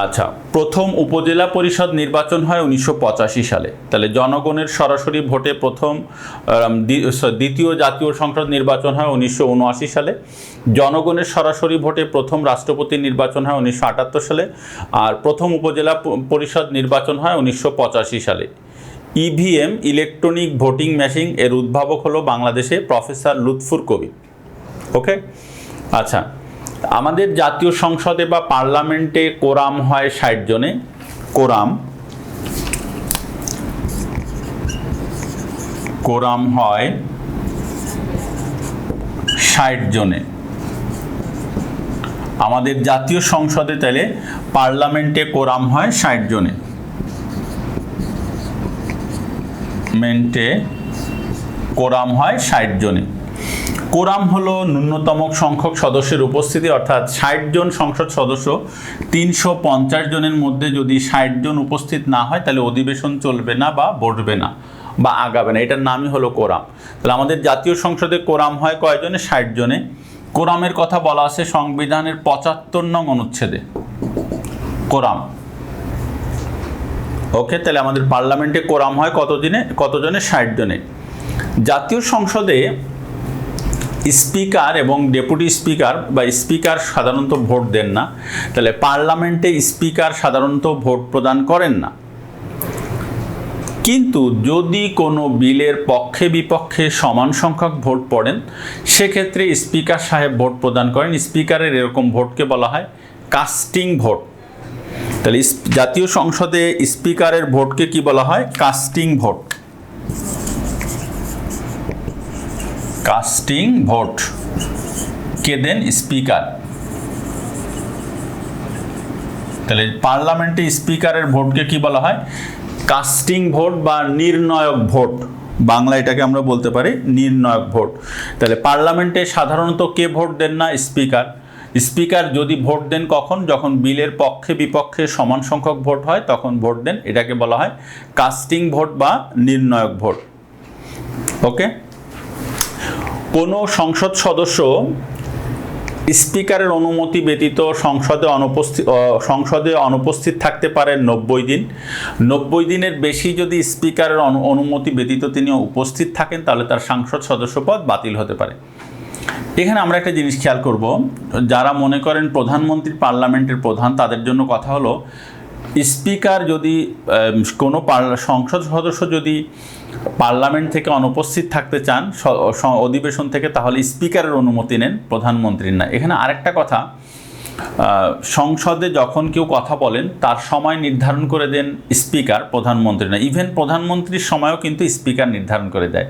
আচ্ছা, প্রথম উপজেলা পরিষদ নির্বাচন হয় 1985 সালে। তাহলে জনগণের সরাসরি ভোটে দ্বিতীয় জাতীয় সংসদ নির্বাচন হয় 1979 সালে। জনগণের সরাসরি ভোটে প্রথম রাষ্ট্রপতি নির্বাচন হয় 1978 সালে, আর প্রথম উপজেলা পরিষদ নির্বাচন হয় 1985 সালে। ইভিএম, ইলেকট্রনিক ভোটিং মেশিন এর উদ্ভাবক হলো বাংলাদেশে প্রফেসর লুৎফুর কবির। ওকে, আচ্ছা, আমাদের জাতীয় সংসদে বা পার্লামেন্টে কোরাম হয় 60 জনে। কোরাম হয় 60 জনে। আমাদের জাতীয় সংসদে তাহলে পার্লামেন্টে কোরাম হয় 60 জনে। কোরাম হয় 60 জনে। কোরাম হলো ন্যূনতম সংখ্যক সদস্যের উপস্থিতি, অর্থাৎ 60 জন সংসদ সদস্য 350 জনের মধ্যে যদি 60 জন উপস্থিত না হয় তাহলে অধিবেশন চলবে না বা বসবে না বা আগাবে না। এটার নামই হলো কোরাম। তাহলে আমাদের জাতীয় সংসদে কোরাম হয় কয়জনে? 60 জনে। কোরামের কথা বলা আছে সংবিধানের 75 নং অনুচ্ছেদে। কোরাম ওকে, তাহলে আমাদের পার্লামেন্টে কোরাম হয় কতজনে? 60 জনে। জাতীয় সংসদে স্পিকার এবং ডেপুটি স্পিকার বা স্পিকার সাধারণত ভোট দেন না, তাহলে পার্লামেন্টে স্পিকার সাধারণত ভোট প্রদান করেন না। কিন্তু যদি কোনো বিলের পক্ষে বিপক্ষে সমান সংখ্যক ভোট পড়েন, সেক্ষেত্রে স্পিকার সাহেব ভোট প্রদান করেন। স্পিকারের এরকম ভোটকে বলা হয় কাস্টিং ভোট। তাহলে জাতীয় সংসদে স্পিকারের ভোটকে কি বলা হয়? Casting vote. কাস্টিং ভোট কে দেন? স্পিকার। তাহলে পার্লামেন্টে স্পিকারের ভোটকে কি বলা হয়? কাস্টিং ভোট বা নির্ণায়ক ভোট। বাংলা এটাকে আমরা বলতে পারি নির্ণায়ক ভোট। তাহলে পার্লামেন্টে সাধারণত কে ভোট দেন না? স্পিকার। স্পিকার যদি ভোট দেন কখন? যখন বিলের পক্ষে বিপক্ষে সমান সংখ্যক ভোট হয় তখন ভোট দেন। এটাকে বলা হয় কাস্টিং ভোট বা নির্ণায়ক ভোট। ওকে, কোনো সংসদ সদস্য স্পিকারের অনুমতি ব্যতীত সংসদে অনুপস্থিত থাকতে পারেন 90 দিন। 90 দিনের বেশি যদি স্পিকারের অনুমতি ব্যতীত তিনি উপস্থিত থাকেন, তাহলে তার সংসদ সদস্য পদ বাতিল হতে পারে। এখানে আমরা একটা জিনিস খেয়াল করব, যারা মনে করেন প্রধানমন্ত্রী পার্লামেন্টের প্রধান, তাদের জন্য কথা হলো স্পিকার যদি কোনো সংসদ সদস্য যদি পার্লামেন্ট থেকে অনুপস্থিত থাকতে চান অধিবেশন থেকে, তাহলে স্পিকারের অনুমতি নেন, প্রধানমন্ত্রীর না। এখানে আরেকটা কথা, সংসদে যখন কেউ কথা বলেন তার সময় নির্ধারণ করে দেন স্পিকার, প্রধানমন্ত্রী না। ইভেন প্রধানমন্ত্রীর সময়ও কিন্তু স্পিকার নির্ধারণ করে দেয়।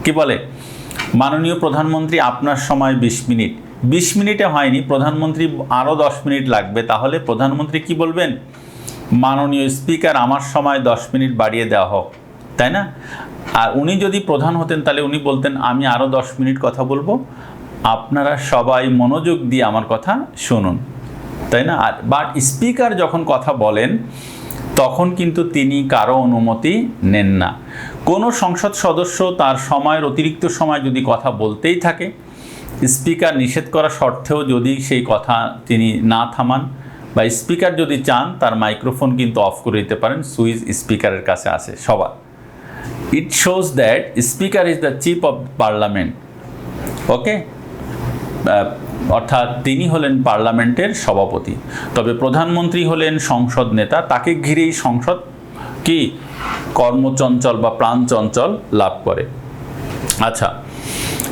কি বলে? মাননীয় প্রধানমন্ত্রী আপনার সময় 20 মিনিট। 20 মিনিটে হয়নি, প্রধানমন্ত্রী আরও 10 মিনিট লাগবে, তাহলে প্রধানমন্ত্রী কি বলবেন? মাননীয় স্পিকার আমার সময় 10 মিনিট বাড়িয়ে দেওয়া হোক, তাই না? আর উনি যদি প্রধান হতেন তাহলে উনি বলতেন আমি আরও 10 মিনিট কথা বলবো, আপনারা সবাই মনোযোগ দিয়ে আমার কথা শুনুন, তাই না? আর বাট স্পিকার যখন কথা বলেন তখন কিন্তু তিনি কারো অনুমতি নেন না। কোনো সংসদ সদস্য তার সময়ের অতিরিক্ত সময় যদি কথা বলতেই থাকে, স্পিকার নিষেধ করা সত্ত্বেও যদি সেই কথা তিনি না থামান, বা স্পিকার যদি চান তার মাইক্রোফোন কিন্তু অফ করে দিতে পারেন, সুইচ স্পিকারের কাছে আছে সবার। It shows that speaker is the chief of parliament. Okay, অর্থাৎ তিনি হলেন পার্লামেন্টের সভাপতি। তবে প্রধানমন্ত্রী হলেন সংসদ নেতা, তাকে ঘিরেই সংসদ কি কর্মচঞ্চল বা প্রাণচঞ্চল লাভ করে। আচ্ছা,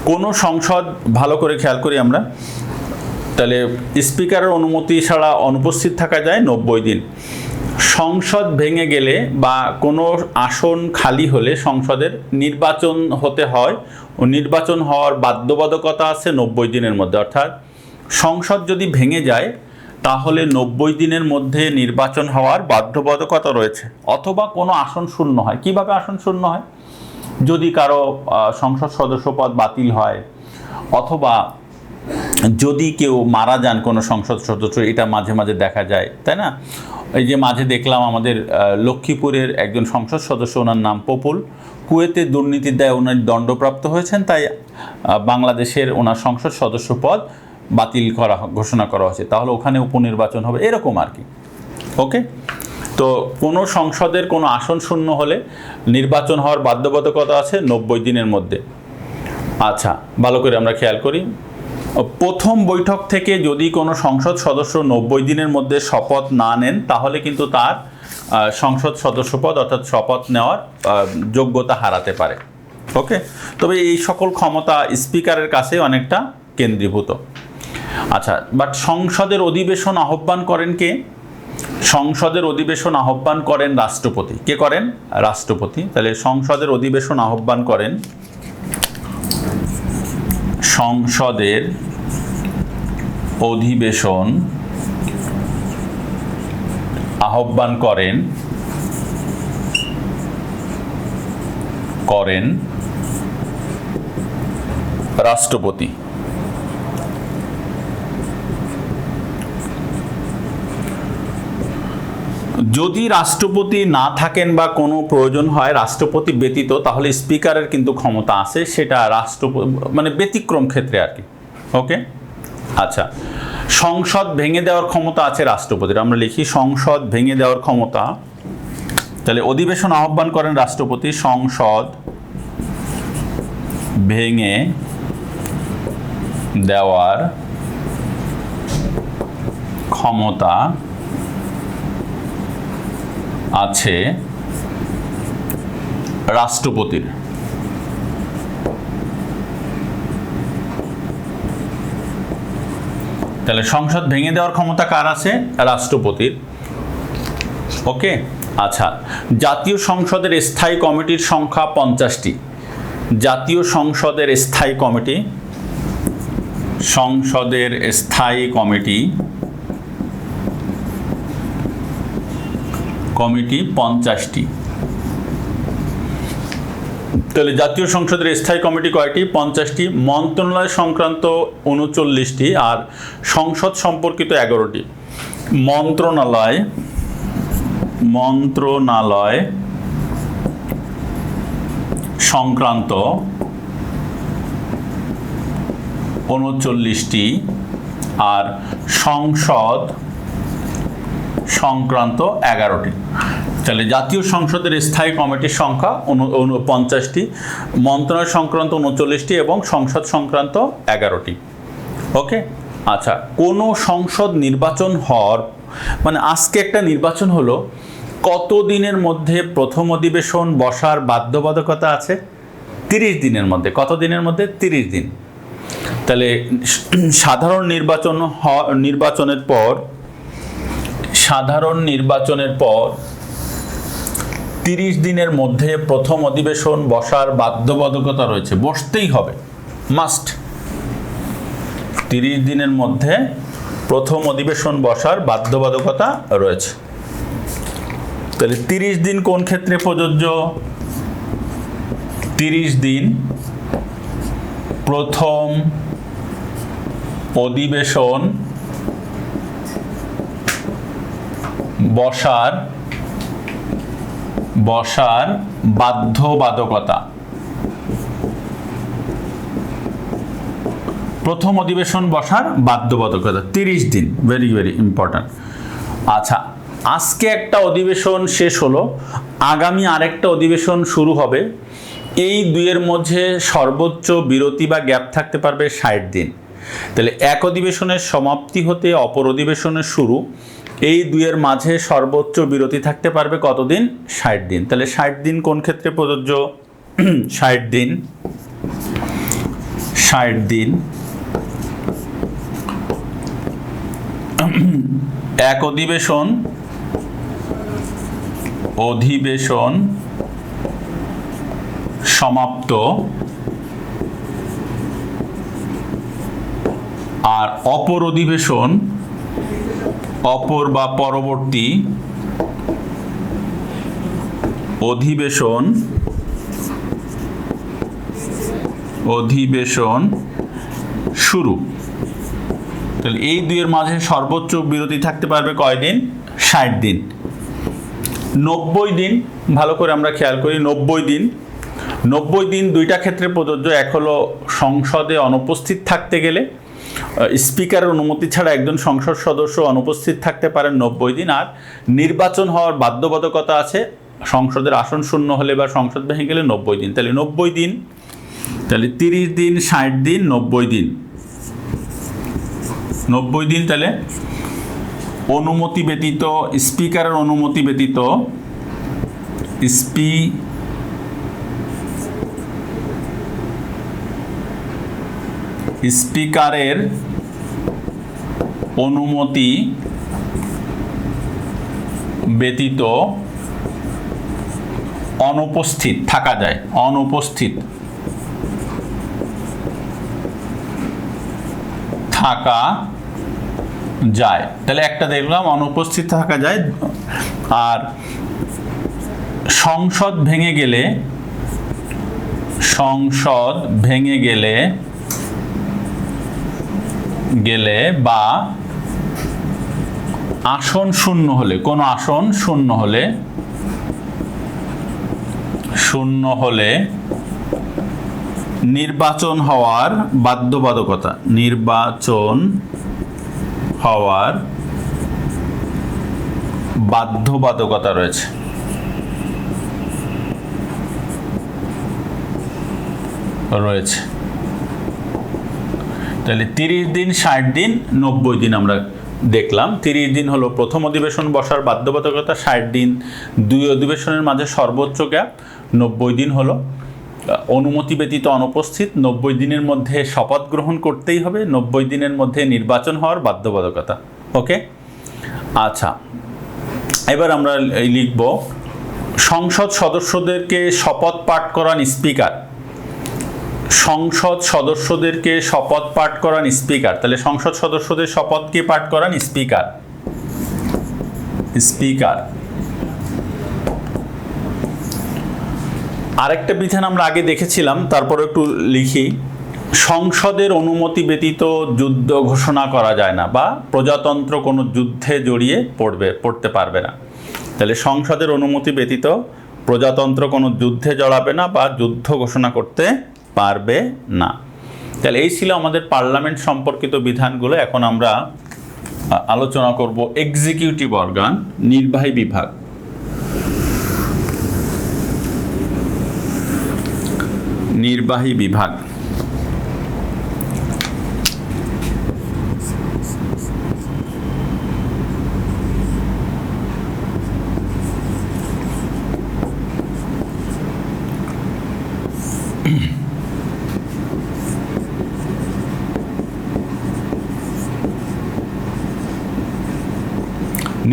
কোনো সংসদ, ভালো করে খেয়াল করি আমরা, তাহলে স্পিকারের অনুমতি ছাড়া অনুপস্থিত থাকা যায় 90 দিন। সংসদ ভেঙে গেলে বা কোনো আসন খালি হলে সংসদের নির্বাচন হতে হয়, ও নির্বাচন হওয়ার বাধ্যবাধকতা আছে 90 দিনের মধ্যে। অর্থাৎ সংসদ যদি ভেঙে যায় তাহলে 90 দিনের মধ্যে নির্বাচন হওয়ার বাধ্যবাধকতা রয়েছে। অথবা কোনো আসন শূন্য হয়। কিভাবে আসন শূন্য হয়? যদি কারো সংসদ সদস্য পদ বাতিল হয়, অথবা যদি কেউ মারা যান কোনো সংসদ সদস্য, এটা মাঝে মাঝে দেখা যায়, তাই না? এই যে মাঝে দেখলাম আমাদের লক্ষ্মীপুরের একজন সংসদ সদস্য, ওনার নাম পপুল, কুয়েতে দুর্নীতির দায়ে ওনার দণ্ডপ্রাপ্ত হয়েছেন, তাই বাংলাদেশের ওনার সংসদ সদস্য পদ বাতিল ঘোষণা করা হয়েছে। তাহলে ওখানে উপনির্বাচন হবে, এরকম আর কি। ওকে, তো কোনো সংসদের কোনো আসন শূন্য হলে নির্বাচন হওয়ার বাধ্যবাধকতা আছে 90 দিনের মধ্যে। আচ্ছা, ভালো করে আমরা খেয়াল করি, প্রথম বৈঠক থেকে যদি কোনো সংসদ সদস্য 90 দিনের মধ্যে শপথ না নেন, তাহলে কিন্তু তার সংসদ সদস্য পদ অর্থাৎ শপথ নেওয়ার যোগ্যতা হারাতে পারে। ওকে, তবে এই সকল ক্ষমতা স্পিকারের কাছে অনেকটা কেন্দ্রীভূত। আচ্ছা, বাট সংসদের অধিবেশন আহ্বান করেন কে? সংসদের অধিবেশন আহ্বান করেন রাষ্ট্রপতি। কে করেন? রাষ্ট্রপতি। তাহলে সংসদের অধিবেশন আহ্বান করেন, সংসদের অধিবেশন আহ্বান করেন রাষ্ট্রপতি। যদি রাষ্ট্রপতি না থাকেন বা কোনো প্রয়োজন হয় রাষ্ট্রপতি ব্যতীত, তাহলে স্পিকারের কিন্তু ক্ষমতা আছে, সেটা রাষ্ট্রপতি মানে ব্যতিক্রম ক্ষেত্রে আর কি। ওকে, আচ্ছা, সংসদ ভেঙে দেওয়ার ক্ষমতা আছে রাষ্ট্রপতির। আমরা লিখি সংসদ ভেঙে দেওয়ার ক্ষমতা তাহলে অধিবেশন আহ্বান করেন রাষ্ট্রপতি, সংসদ ভেঙে দেওয়ার ক্ষমতা আছে রাষ্ট্রপতির। তাহলে সংসদ ভেঙে দেওয়ার ক্ষমতা কার আছে? রাষ্ট্রপতির। ওকে, আচ্ছা, জাতীয় সংসদের স্থায়ী কমিটির সংখ্যা 50টি। জাতীয় সংসদের স্থায়ী কমিটি, সংসদের স্থায়ী কমিটি 50টি। তাহলে জাতীয় সংসদের স্থায়ী কমিটি কয়টি? 50টি। মন্ত্রণালয় সংক্রান্ত 39টি আর সংসদ সম্পর্কিত 11টি। মন্ত্রণালয় সংক্রান্ত 39টি আর সংসদ সংক্রান্ত 11টি। তাহলে জাতীয় সংসদের স্থায়ী কমিটির সংখ্যা 50টি, মন্ত্রণালয় সংক্রান্ত 39টি এবং সংসদ সংক্রান্ত 11টি। ওকে, আচ্ছা, কোনো সংসদ নির্বাচন হওয়ার মানে আজকে একটা নির্বাচন হলো, কত দিনের মধ্যে প্রথম অধিবেশন বসার বাধ্যবাধকতা আছে? 30 দিনের মধ্যে। কত দিনের মধ্যে? 30 দিন। তাহলে সাধারণ নির্বাচনের পর 30 দিনের মধ্যে প্রথম অধিবেশন বসার বাধ্যবাধকতা রয়েছে, বসতেই হবে, মাস্ট। 30 দিনের মধ্যে প্রথম অধিবেশন বসার বাধ্যবাধকতা রয়েছে। তাহলে 30 দিন কোন ক্ষেত্রে প্রযোজ্য? 30 দিন প্রথম অধিবেশন বসার বাধ্যবাধকতা। প্রথম অধিবেশন বসার বাধ্যবাধকতা 30 দিন, ভেরি ভেরি ইম্পর্ট্যান্ট। আচ্ছা, আজকে একটা অধিবেশন শেষ হলো, আগামী আরেকটা অধিবেশন শুরু হবে, এই দুইয়ের মধ্যে সর্বোচ্চ বিরতি বা গ্যাপ থাকতে পারবে 60 দিন। তাহলে এক অধিবেশনের সমাপ্তি হতে অপর অধিবেশনের শুরু, এই দুইয়ের মাঝে সর্বোচ্চ বিরতি থাকতে পারবে কতদিন? 60 দিন। তাহলে 60 দিন কোন ক্ষেত্রে প্রযোজ্য? 60 দিন এক অধিবেশন সমাপ্ত আর অপর বা পরবর্তী অধিবেশন শুরু। তাহলে এই দুইয়ের মাঝে সর্বোচ্চ বিরতি থাকতে পারবে কয়দিন? 60 দিন। 90 দিন, ভালো করে আমরা খেয়াল করি, 90 দিন দুইটা ক্ষেত্রে প্রযোজ্য। এক হলো সংসদে অনুপস্থিত থাকতে গেলে, স্পিকারের অনুমতি ছাড়া একজন সংসদ সদস্য অনুপস্থিত থাকতে পারেন 90 দিন। আর নির্বাচন হওয়ার বাধ্যবাধকতা আছে সংসদের আসন শূন্য হলে বা সংসদ ভেঙে গেলে 90 দিন। তাহলে 90 দিন, তাহলে 30 দিন, 60 দিন, 90 দিন। 90 দিন তাহলে অনুমতি ব্যতীত, স্পিকারের অনুমতি ব্যতীত, স্পিকারের অনুমতি ব্যতীত অনুপস্থিত থাকা যায়, অনুপস্থিত থাকা যায়। তাহলে একটা দেখলাম অনুপস্থিত থাকা যায়। আর সংসদ ভেঙে গেলে বা আসন শূন্য হলে, কোনো আসন শূন্য হলে নির্বাচন হওয়ার বাধ্যবাধকতা রয়েছে। রয়েছে। তাহলে 30 দিন, 60 দিন, 90 দিন আমরা দেখলাম। 30 দিন হলো প্রথম অধিবেশন বসার বাধ্যবাধকতা, 60 দিন দুই অধিবেশনের মাঝে সর্বোচ্চ গ্যাপ, 90 দিন হলো অনুমতি ব্যতীত অনুপস্থিত, 90 দিনের মধ্যে শপথ গ্রহণ করতেই হবে, 90 দিনের মধ্যে নির্বাচন হওয়ার বাধ্যবাধকতা। ওকে, আচ্ছা, এবার আমরা লিখব সংসদ সদস্যদেরকে শপথ পাঠ করান স্পিকার। সংসদ সদস্যদেরকে শপথ পাঠ করান স্পিকার। তাহলে সংসদ সদস্যদের শপথকে পাঠ করান স্পিকার। স্পিকার। আরেকটা বিধান আমরা আগে দেখেছিলাম, তারপর একটু লিখি। সংসদের অনুমতি ব্যতীত যুদ্ধ ঘোষণা করা যায় না, বা প্রজাতন্ত্র কোনো যুদ্ধে জড়িয়ে পড়তে পারবে না। তাহলে সংসদের অনুমতি ব্যতীত প্রজাতন্ত্র কোনো যুদ্ধে জড়াবে না বা যুদ্ধ ঘোষণা করতে পারবে না। তাহলে এই ছিল আমাদের পার্লামেন্ট সম্পর্কিত বিধানগুলো। এখন আমরা আলোচনা করব এক্সিকিউটিভ অর্গান, নির্বাহী বিভাগ। নির্বাহী বিভাগ।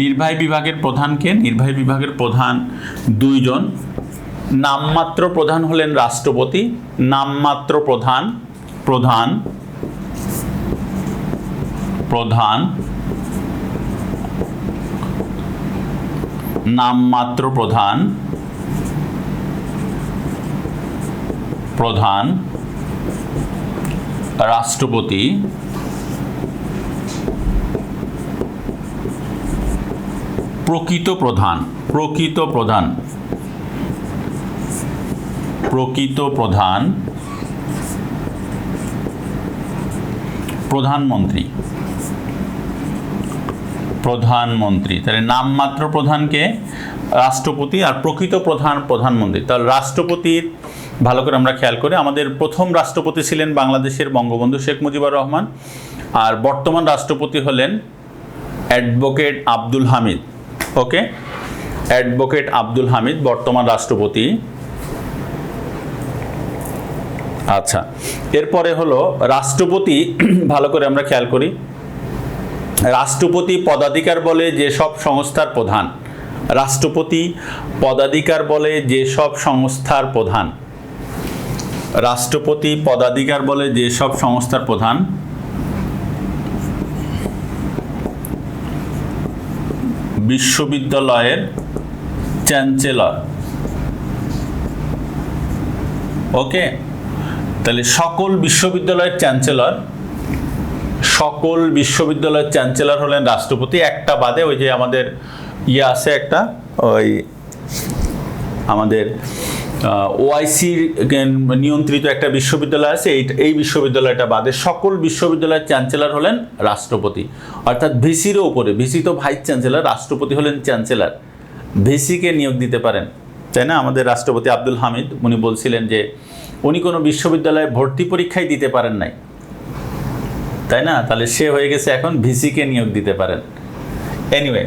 নির্বাহী বিভাগের প্রধানকে, নির্বাহী বিভাগের প্রধান দুইজন। নামমাত্র প্রধান হলেন রাষ্ট্রপতি। নামমাত্র প্রধান, প্রধান, প্রধান, নামমাত্র প্রধান, প্রধান, রাষ্ট্রপতি, প্রকৃত প্রধান, প্রকৃত প্রধান, প্রকৃত প্রধান, প্রধানমন্ত্রী, প্রধানমন্ত্রী। তাহলে নামমাত্র প্রধানকে রাষ্ট্রপতি আর প্রকৃত প্রধান প্রধানমন্ত্রী। তাহলে রাষ্ট্রপতির ভালো করে আমরা খেয়াল করি, আমাদের প্রথম রাষ্ট্রপতি ছিলেন বাংলাদেশের বঙ্গবন্ধু শেখ মুজিবুর রহমান, আর বর্তমান রাষ্ট্রপতি হলেন অ্যাডভোকেট আব্দুল হামিদ। ওকে, অ্যাডভোকেট আব্দুল হামিদ বর্তমান রাষ্ট্রপতি। আচ্ছা, এরপরে হলো রাষ্ট্রপতি। ভালো করে আমরা খেয়াল করি, রাষ্ট্রপতি পদাধিকার বলে যেসব সংস্থার প্রধান। রাষ্ট্রপতি পদাধিকার বলে যেসব সংস্থার প্রধান। রাষ্ট্রপতি পদাধিকার বলে যেসব সংস্থার প্রধান। বিশ্ববিদ্যালয়ের চ্যান্সেলর। ওকে, তাহলে সকল বিশ্ববিদ্যালয়ের চ্যান্সেলর, সকল বিশ্ববিদ্যালয়ের চ্যান্সেলর হলেন রাষ্ট্রপতি। একটা বাদে, ওই যে আমাদের ইয়ে আছে একটা, ওই আমাদের ওআইসির নিয়ন্ত্রিত একটা বিশ্ববিদ্যালয় আছে, এই বিশ্ববিদ্যালয়টা বাদে সকল বিশ্ববিদ্যালয়ের চ্যান্সেলর হলেন রাষ্ট্রপতি। অর্থাৎ ভিসিরও উপরে, ভিসি তো ভাইস চ্যান্সেলর, রাষ্ট্রপতি হলেন চ্যান্সেলর, ভিসিকে নিয়োগ দিতে পারেন, তাই না? আমাদের রাষ্ট্রপতি আব্দুল হামিদ উনি বলছিলেন যে উনি কোনো বিশ্ববিদ্যালয়ে ভর্তি পরীক্ষাই দিতে পারেন নাই, তাই না? তাহলে সে হয়ে গেছে এখন ভিসিকে নিয়োগ দিতে পারেন। এনিওয়ে,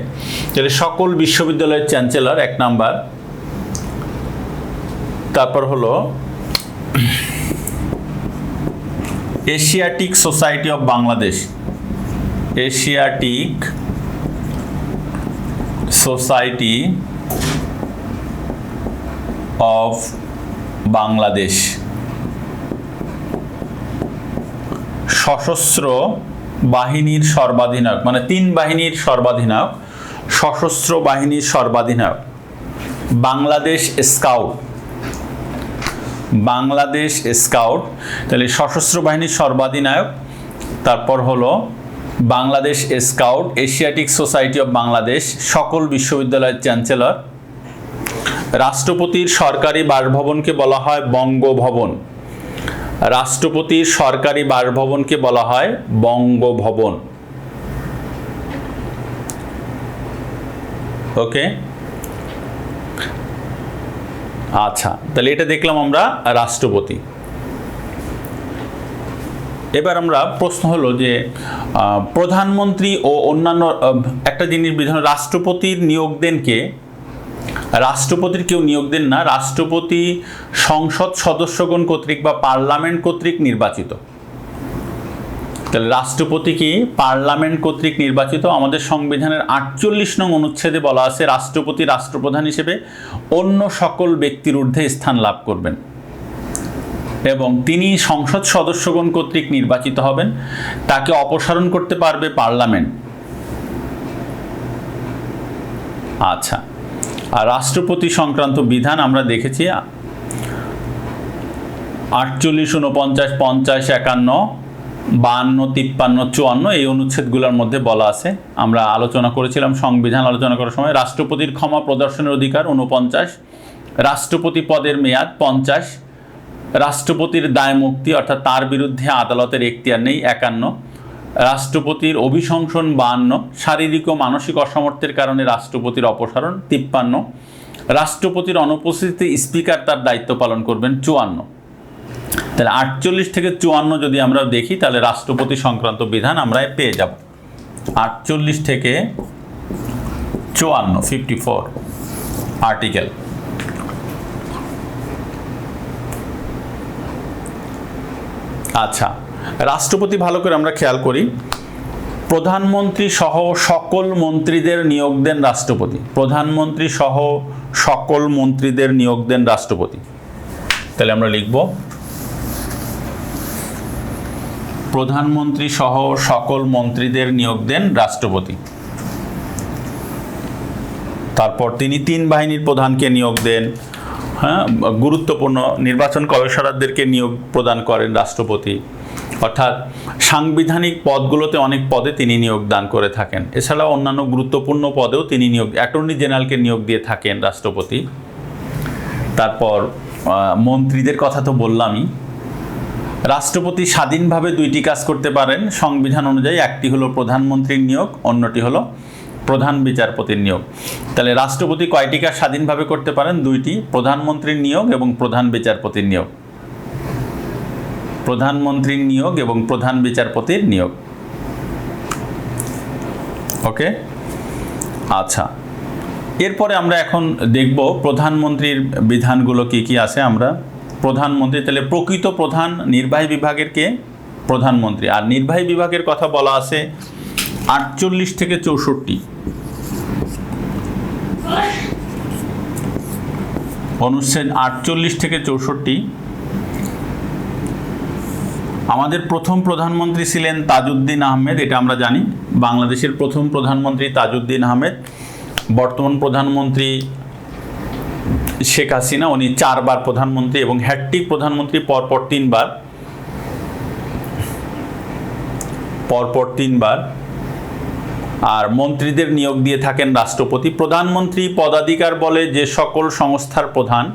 তাহলে সকল বিশ্ববিদ্যালয়ের চ্যান্সেলর এক নাম্বার। তারপর হলো Asiatic society of Bangladesh. Asiatic society of Bangladesh সশস্ত্র বাহিনীর সর্বাধিনায়ক, মানে 3 বাহিনীর সর্বাধিনায়ক, সশস্ত্র বাহিনীর সর্বাধিনায়ক। বাংলাদেশ স্কাউট, বাংলাদেশ স্কাউট, তাহলে সশস্ত্র বাহিনীর সর্বাধিনায়ক। তারপর হলো Bangladesh scout, Asiatic society of Bangladesh, সকল বিশ্ববিদ্যালয়ের চ্যান্সেলর। রাষ্ট্রপতির সরকারি বাসভবনকে বলা হয় বঙ্গভবন। রাষ্ট্রপতির সরকারি বাসভবনকে বলা হয় বঙ্গভবন। ওকে, আচ্ছা, তাহলে এটা দেখলাম আমরা রাষ্ট্রপতি। এবার আমরা প্রশ্ন হলো যে প্রধানমন্ত্রী ও অন্যান্য একটা জিনিস বিধান, রাষ্ট্রপতির নিয়োগ দেন কে? রাষ্ট্রপতির কেউ নিয়োগ দেন না, রাষ্ট্রপতি সংসদ সদস্যগণ কর্তৃক বা পার্লামেন্ট কর্তৃক নির্বাচিত। তাহলে রাষ্ট্রপতি কি পার্লামেন্ট কর্তৃক নির্বাচিত। আমাদের সংবিধানের 48 নং অনুচ্ছেদে বলা আছে রাষ্ট্রপতি রাষ্ট্রপ্রধান হিসেবে অন্য সকল ব্যক্তির ঊর্ধ্বে স্থান লাভ করবেন এবং তিনি সংসদ সদস্যগণ কর্তৃক নির্বাচিত হবেন। তাকে অপসারণ করতে পারবে পার্লামেন্ট। আচ্ছা, আর রাষ্ট্রপতি সংক্রান্ত বিধান আমরা দেখেছি 48, 49, 50, 51, 52, 53, 54 এই অনুচ্ছেদগুলোর মধ্যে বলা আছে। আমরা আলোচনা করেছিলাম সংবিধান আলোচনা করার সময়। রাষ্ট্রপতির ক্ষমা প্রদর্শনের অধিকার 49, রাষ্ট্রপতি পদের মেয়াদ 50, রাষ্ট্রপতির দায় মুক্তি অর্থাৎ তার বিরুদ্ধে আদালতের এখতিয়ার নেই 51, রাষ্ট্রপতির অভিশংসন 52, শারীরিক ও মানসিক অসামর্থ্যের কারণে রাষ্ট্রপতির অপসারণ 53, রাষ্ট্রপতির অনুপস্থিতিতে স্পিকার তার দায়িত্ব পালন করবেন 54। তাহলে 48 থেকে 54 যদি আমরা দেখি তাহলে রাষ্ট্রপতি সংক্রান্ত বিধান আমরা পেয়ে যাব। 48 থেকে 54, 54 আর্টিকেল। আচ্ছা, রাষ্ট্রপতি ভালো করে আমরা খেয়াল করি। প্রধানমন্ত্রী সহ সকল মন্ত্রীদের নিয়োগ দেন রাষ্ট্রপতি। প্রধানমন্ত্রী সহ সকল মন্ত্রীদের নিয়োগ দেন রাষ্ট্রপতি। তাহলে আমরা লিখব প্রধানমন্ত্রী সহ সকল মন্ত্রীদের নিয়োগ দেন রাষ্ট্রপতি। তারপর তিনি 3 বাহিনীর প্রধানকে নিয়োগ দেন। হ্যাঁ, গুরুত্বপূর্ণ নির্বাচন কমিশনারদেরকে নিয়োগ প্রদান করেন রাষ্ট্রপতি। অর্থাৎ সাংবিধানিক পদগুলোতে অনেক পদে তিনি নিয়োগ দান করে থাকেন। এছাড়াও অন্যান্য গুরুত্বপূর্ণ পদেও তিনি নিয়োগ, অ্যাটর্নি জেনারেলকে নিয়োগ দিয়ে থাকেন রাষ্ট্রপতি। তারপর মন্ত্রীদের কথা তো বললামই। রাষ্ট্রপতি স্বাধীনভাবে 2টি কাজ করতে পারেন সংবিধান অনুযায়ী। একটি হলো প্রধানমন্ত্রীর নিয়োগ, অন্যটি হলো প্রধান বিচারপতির নিয়োগ। তাহলে রাষ্ট্রপতি কয়টি কাজ স্বাধীনভাবে করতে পারেন? 2টি, প্রধানমন্ত্রীর নিয়োগ এবং প্রধান বিচারপতির নিয়োগ। প্রধানমন্ত্রীর নিয়োগ এবং প্রধান বিচারপতির নিয়োগ। ওকে, আচ্ছা, এরপরে আমরা এখন দেখব প্রধানমন্ত্রীর বিধানগুলো কি কি আছে। আমরা প্রধানমন্ত্রী, তাহলে প্রকৃত প্রধান নির্বাহী বিভাগের কে? প্রধানমন্ত্রী। আর নির্বাহী বিভাগের কথা বলা আছে 48 থেকে 64 অনুচ্ছেদ 48 থেকে 64। আমাদের প্রথম প্রধানমন্ত্রী ছিলেন তাজউদ্দিন আহমেদ, এটা আমরা জানি। বাংলাদেশের প্রথম প্রধানমন্ত্রী তাজউদ্দিন আহমেদ। বর্তমান প্রধানমন্ত্রী শেখ হাসিনা, উনি 4 বার প্রধানমন্ত্রী এবং হ্যাট্রিক প্রধানমন্ত্রী, পরপর 3 বার। আর মন্ত্রীদের নিয়োগ দিয়ে থাকেন রাষ্ট্রপতি। প্রধানমন্ত্রী পদাধিকার বলে যে সকল সংস্থার প্রধান,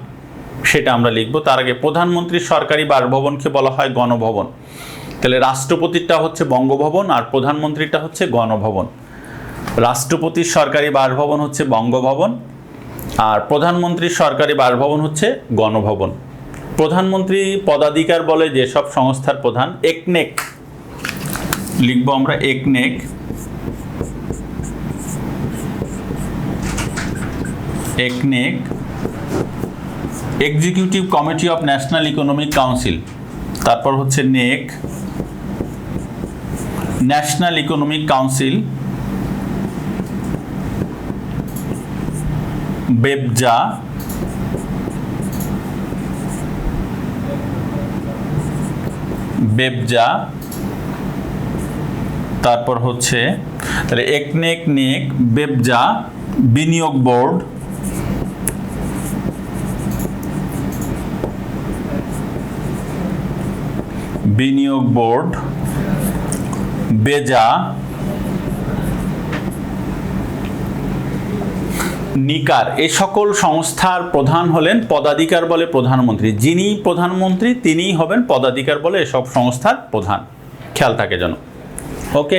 সেটা আমরা লিখব। তার আগে প্রধানমন্ত্রীর সরকারি বাসভবনকে বলা হয় গণভবন। তাহলে রাষ্ট্রপতিটা হচ্ছে বঙ্গভবন আর প্রধানমন্ত্রীটা হচ্ছে গণভবন। রাষ্ট্রপতির সরকারি বাসভবন হচ্ছে বঙ্গভবন আর প্রধানমন্ত্রীর সরকারি বাসভবন হচ্ছে গণভবন। প্রধানমন্ত্রী পদাধিকার বলে যেসব সংস্থার প্রধান, একনেক লিখব আমরা, একনেক। একনেক, executive committee of national economic council. তারপর হচ্ছে নেক, ন্যাশনাল ইকোনমিক কাউন্সিল। বেবজা, বেবজা। তারপর হচ্ছে তাহলে একনেক, নেক, বেবজা, বিনিয়োগ বোর্ড, বিনিয়োগ বোর্ড, বেজা, নিকার। এই সকল সংস্থার প্রধান হলেন পদাধিকার বলে প্রধানমন্ত্রী। যিনি প্রধানমন্ত্রী তিনিই হবেন পদাধিকার বলে এসব সংস্থার প্রধান। খেয়াল থাকে যেন। ওকে,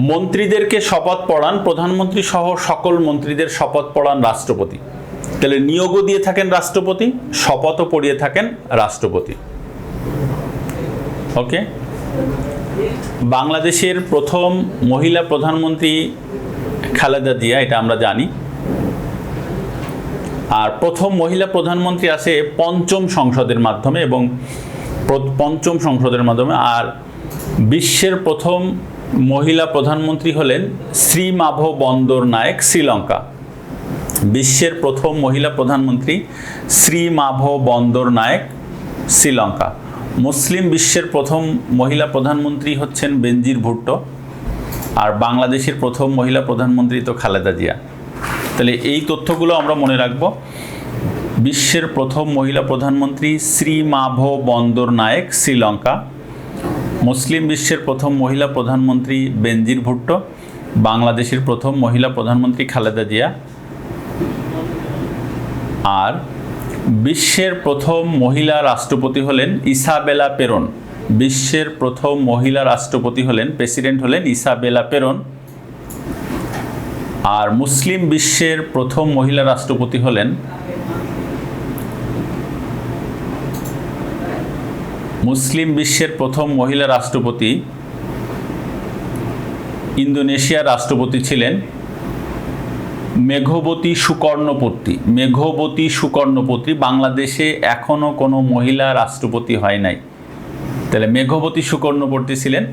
মন্ত্রীদেরকে শপথ পড়ান প্রধানমন্ত্রী সহ সকল মন্ত্রীদের শপথ পড়ান রাষ্ট্রপতি। তাহলে নিয়োগও দিয়ে থাকেন রাষ্ট্রপতি, শপথও পড়িয়ে থাকেন রাষ্ট্রপতি। ওকে, বাংলাদেশের প্রথম মহিলা প্রধানমন্ত্রী খালেদা জিয়া, এটা আমরা জানি। আর প্রথম মহিলা প্রধানমন্ত্রী আসে পঞ্চম সংসদের মাধ্যমে, এবং পঞ্চম সংসদের মাধ্যমে। আর বিশ্বের প্রথম মহিলা প্রধানমন্ত্রী হলেন শ্রীমাভ বন্দরনায়েক, শ্রীলঙ্কা। বিশ্বের প্রথম মহিলা প্রধানমন্ত্রী শ্রীমাভ বন্দরনায়েক, শ্রীলঙ্কা। মুসলিম বিশ্বের প্রথম মহিলা প্রধানমন্ত্রী হচ্ছেন বেনজির ভুট্টো। আর বাংলাদেশের প্রথম মহিলা প্রধানমন্ত্রী তো খালেদা জিয়া। তাহলে এই তথ্যগুলো আমরা মনে রাখব। বিশ্বের প্রথম মহিলা প্রধানমন্ত্রী শ্রীমাভ বন্দরনায়েক, শ্রীলঙ্কা। মুসলিম বিশ্বের প্রথম মহিলা প্রধানমন্ত্রী বেনজির ভুট্টো। বাংলাদেশের প্রথম মহিলা প্রধানমন্ত্রী খালেদা জিয়া। আর বিশ্বের প্রথম মহিলা রাষ্ট্রপতি হলেন ইসাবেলা পেরন। বিশ্বের প্রথম মহিলা রাষ্ট্রপতি হলেন, প্রেসিডেন্ট হলেন ইসাবেলা পেরন। আর মুসলিম বিশ্বের প্রথম মহিলা রাষ্ট্রপতি হলেন ইন্দোনেশিয়ার রাষ্ট্রপতি ছিলেন মেঘবতী সুকর্ণপত্রী। মেঘবতী সুকর্ণপত্রী। বাংলাদেশে এখনো কোনো মহিলা রাষ্ট্রপতি হয় নাই। তাহলে মেঘবতী সুকর্ণপত্রী ছিলেন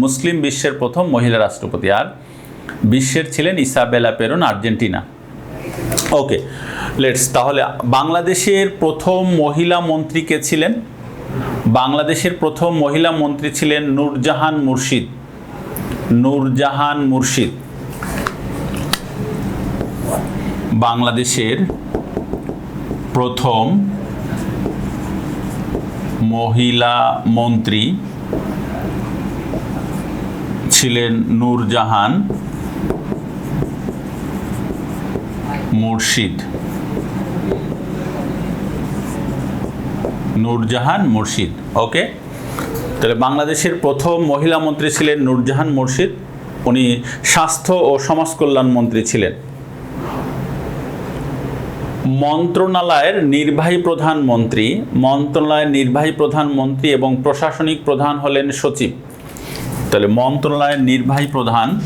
মুসলিম বিশ্বের প্রথম মহিলা রাষ্ট্রপতি। আর বিশ্বের ছিলেন Isabella Peron, Argentina. Okay, let's. তাহলে বাংলাদেশের প্রথম মহিলা মন্ত্রী কে ছিলেন? বাংলাদেশের প্রথম মহিলা মন্ত্রী ছিলেন নূরজাহান মুর্শিদ। নূরজাহান মুর্শিদ বাংলাদেশের প্রথম মহিলা মন্ত্রী ছিলেন নূরজাহান মুর্শিদ। নূরজাহান মুর্শিদ। ওকে, তাহলে বাংলাদেশের প্রথম মহিলা মন্ত্রী ছিলেন নূরজাহান মুর্শিদ। উনি স্বাস্থ্য ও সমাজ কল্যাণ মন্ত্রী ছিলেন। মন্ত্রণালয়ের নির্বাহী প্রধানমন্ত্রী এবং প্রশাসনিক প্রধান হলেন সচিব। তাহলে মন্ত্রণালয়ের নির্বাহী প্রধানমন্ত্রী,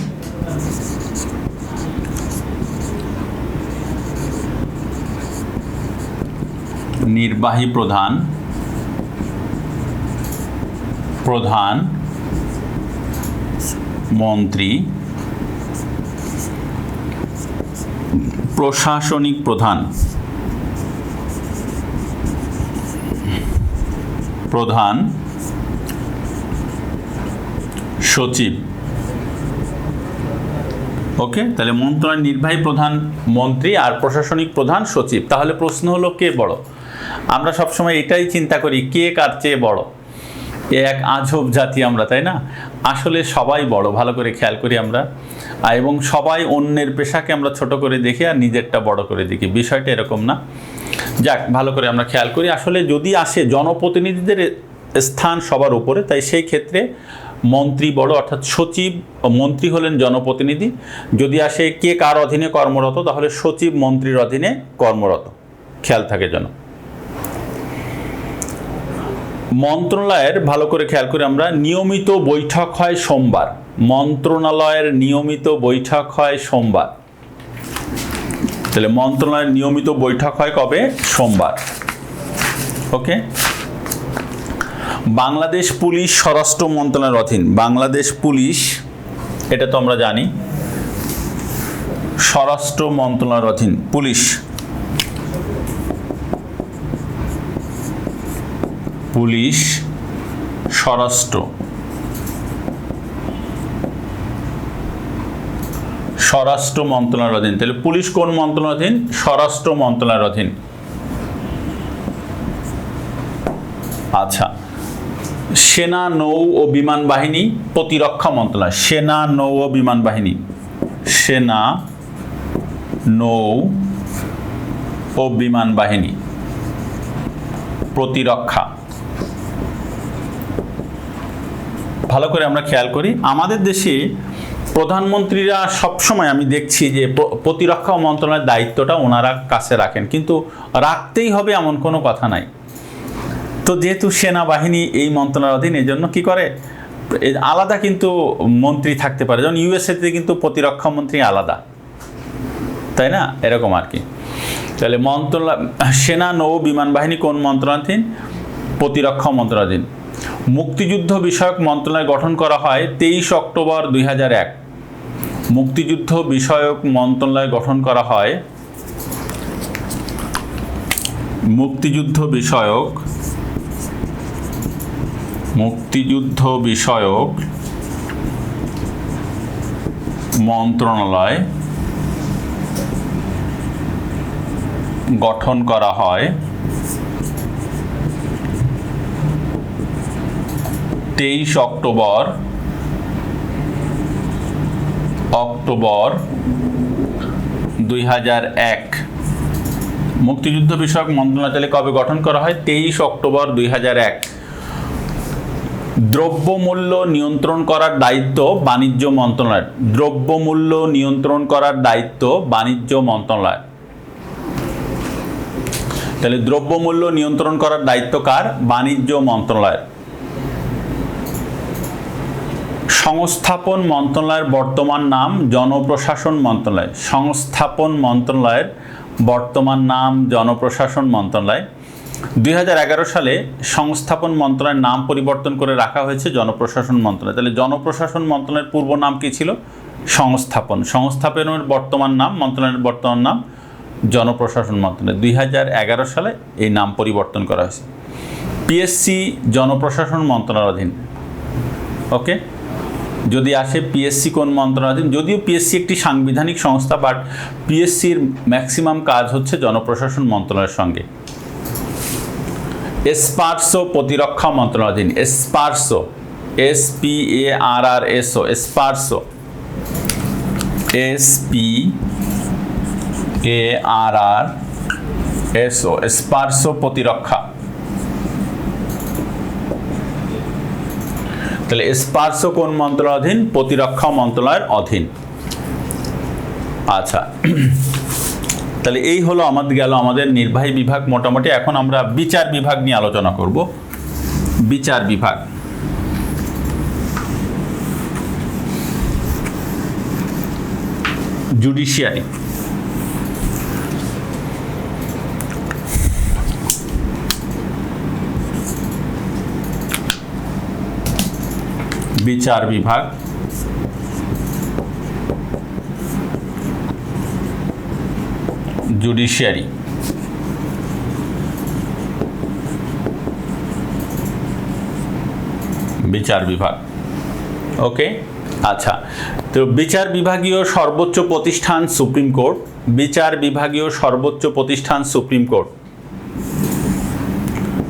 প্রশাসনিক প্রধান সচিব। ওকে, তাহলে মন্ত্রণালয়ের নির্বাহী প্রধান মন্ত্রী আর প্রশাসনিক প্রধান সচিব। তাহলে প্রশ্ন হলো কে বড়? আমরা সবসময় এটাই চিন্তা করি, কে কার চেয়ে বড়। এক আজব জাতি আমরা, তাই না? আসলে সবাই বড়, ভালো করে খেয়াল করি আমরা। এবং সবাই অন্যের পেশাকে আমরা ছোট করে দেখি আর নিজেরটা বড় করে দেখি। বিষয়টা এরকম না। যাক, ভালো করে আমরা খেয়াল করি। আসলে যদি আসে জনপ্রতিনিধিদের স্থান সবার উপরে, তাই সেই ক্ষেত্রে মন্ত্রী বড়, অর্থাৎ সচিব। মন্ত্রী হলেন জনপ্রতিনিধি। যদি আসে কে কার অধীনে কর্মরত, তাহলে সচিব মন্ত্রীর অধীনে কর্মরত। খেয়াল থাকে যেন। মন্ত্রণালয়ের, ভালো করে খেয়াল করি আমরা, নিয়মিত বৈঠক হয় সোমবার। মন্ত্রণালয়ের নিয়মিত বৈঠক হয় সোমবার। তাহলে মন্ত্রণালয়ের নিয়মিত বৈঠক হয় কবে? সোমবার। ওকে, বাংলাদেশ পুলিশ স্বরাষ্ট্র মন্ত্রণালয়ের অধীন। বাংলাদেশ পুলিশ, এটা তো আমরা জানি, স্বরাষ্ট্র মন্ত্রণালয়ের অধীন। পুলিশ স্বরাষ্ট্র মন্ত্রণালয়ের অধীন। তাহলে পুলিশ কোন মন্ত্রণালয়ের অধীন? স্বরাষ্ট্র মন্ত্রণালয়ের অধীন। আচ্ছা, সেনা, নৌ ও বিমান বাহিনী প্রতিরক্ষা মন্ত্রণালয়। সেনা, নৌ ও বিমান বাহিনী। সেনা, নৌ ও বিমান বাহিনী প্রতিরক্ষা। ভালো করে আমরা খেয়াল করি, আমাদের দেশে প্রধানমন্ত্রীরা সবসময় আমি দেখছি যে প্রতিরক্ষা মন্ত্রণালয়ের দায়িত্বটা ওনারা কাছে রাখেন, কিন্তু রাখতেই হবে এমন কোনো কথা নাই। তো যেহেতু সেনাবাহিনী এই মন্ত্রণালয়ের অধীন, এই জন্য কী করে আলাদা কিন্তু মন্ত্রী থাকতে পারে, যেমন ইউএসএতে কিন্তু প্রতিরক্ষা মন্ত্রী আলাদা, তাই না, এরকম আর কি। তাহলে মন্ত্রণালয় সেনা নৌ বিমান বাহিনী কোন মন্ত্রণাধীন? প্রতিরক্ষা মন্ত্রণাধীন। মুক্তিযুদ্ধ বিষয়ক মন্ত্রণালয় গঠন করা হয় 23 অক্টোবর 2001। মুক্তিযুদ্ধ বিষয়ক মন্ত্রণালয় গঠন করা হয় মুক্তিযুদ্ধ বিষয়ক মন্ত্রণালয় গঠন করা হয় 23 অক্টোবর 2001। মুক্তিযুদ্ধ বিষয়ক মন্ত্রণালয় কবে গঠন করা হয়? 23 অক্টোবর 2001। দ্রব্যমূল্য নিয়ন্ত্রণ করার দায়িত্ব বাণিজ্য মন্ত্রণালয়। দ্রব্যমূল্য নিয়ন্ত্রণ করার দায়িত্ব বাণিজ্য মন্ত্রণালয়। তাহলে দ্রব্যমূল্য নিয়ন্ত্রণ করার দায়িত্ব কার? বাণিজ্য মন্ত্রণালয়। সংস্থাপন মন্ত্রণালয়ের বর্তমান নাম জনপ্রশাসন মন্ত্রণালয়। সংস্থাপন মন্ত্রণালয়ের বর্তমান নাম জনপ্রশাসন মন্ত্রণালয়। 2011 সালে সংস্থাপন মন্ত্রণালয়ের নাম পরিবর্তন করে রাখা হয়েছে জনপ্রশাসন মন্ত্রণালয়। তাহলে জনপ্রশাসন মন্ত্রণালয়ের পূর্ব নাম কি ছিল? সংস্থাপন। সংস্থাপনের বর্তমান নাম, মন্ত্রণালয়ের বর্তমান নাম জনপ্রশাসন মন্ত্রণালয়। 2011 সালে এই নাম পরিবর্তন করা হয়েছে। পিএসসি জনপ্রশাসন মন্ত্রণালয়ের অধীন। ওকে, যদি আসে পিএসসি কোন মন্ত্রণালয়? যদিও পিএসসি একটি সাংবিধানিক সংস্থা, বাট পিএসসির ম্যাক্সিমাম কাজ হচ্ছে জনপ্রশাসন মন্ত্রণালয়ের সঙ্গে। এসপারসো প্রতিরক্ষা মন্ত্রণালয়। এসপারসো, SPARRSO, এসপারসো, SPARRSO, এসপারসো প্রতিরক্ষা। তাহলে এসপারসো কোন মন্ত্রণালয়ের অধীন? প্রতিরক্ষা মন্ত্রণালয়ের অধীন। আচ্ছা, তাহলে এই হলো আমাদের নির্বাহী বিভাগ মোটামুটি। এখন আমরা বিচার বিভাগ নিয়ে আলোচনা করব। বিচার বিভাগ, জুডিশিয়ারি। বিচার বিভাগ, জুডিশিয়ারি। বিচার বিভাগ, ওকে। আচ্ছা, তো বিচার বিভাগীয় সর্বোচ্চ প্রতিষ্ঠান সুপ্রিম কোর্ট। বিচার বিভাগীয় সর্বোচ্চ প্রতিষ্ঠান সুপ্রিম কোর্ট।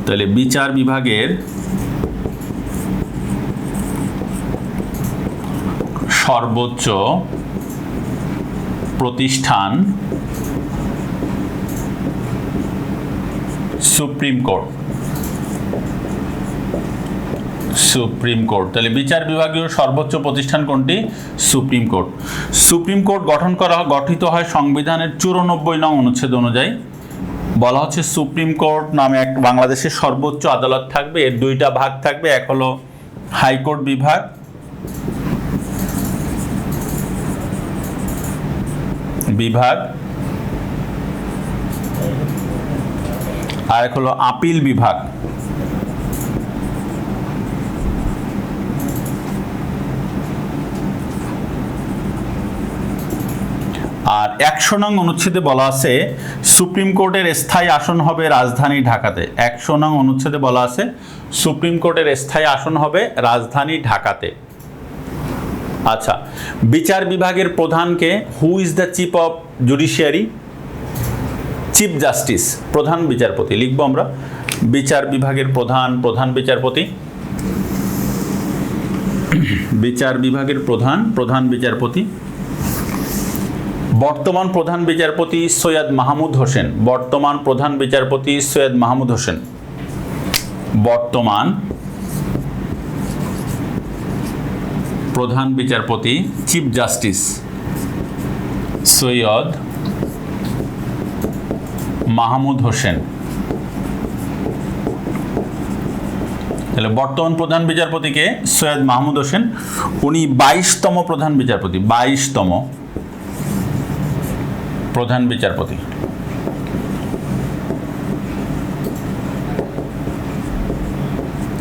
তাহলে বিচার বিভাগের সর্বোচ্চ প্রতিষ্ঠান সুপ্রিম কোর্ট। Supreme court. তাহলে বিচার বিভাগীয় সর্বোচ্চ প্রতিষ্ঠান কোনটি? Supreme court. সুপ্রিম কোর্ট গঠিত হয় সংবিধানের 94 নং অনুচ্ছেদ অনুযায়ী। বলা হচ্ছে সুপ্রিম কোর্ট নামে এক বাংলাদেশের সর্বোচ্চ আদালত থাকবে। এর দুইটা ভাগ থাকবে, এক হলো হাইকোর্ট বিভাগ আর এক হলো আপিল বিভাগ। আর 100 নং অনুচ্ছেদে বলা আছে সুপ্রিম কোর্টের স্থায়ী আসন হবে রাজধানী ঢাকাতে। 100 নং অনুচ্ছেদে বলা আছে সুপ্রিম কোর্টের স্থায়ী আসন হবে রাজধানী ঢাকাতে। আচ্ছা, বিচার বিভাগের প্রধানকে? Who is the chief of judiciary? Chief justice, প্রধান বিচারপতি লিখবো আমরা। বিচার বিভাগের প্রধান বিচারপতি। বিচার বিভাগের প্রধান বিচারপতি। বর্তমান প্রধান বিচারপতি সৈয়দ মাহমুদ হোসেন। বর্তমান প্রধান বিচারপতি সৈয়দ মাহমুদ হোসেন। বর্তমান প্রধান বিচারপতি চিফ জাস্টিস সৈয়দ মাহমুদ হোসেন। তাহলে বর্তমান প্রধান বিচারপতিকে সৈয়দ মাহমুদ হোসেন, উনি 22তম প্রধান বিচারপতি, 22তম প্রধান বিচারপতি।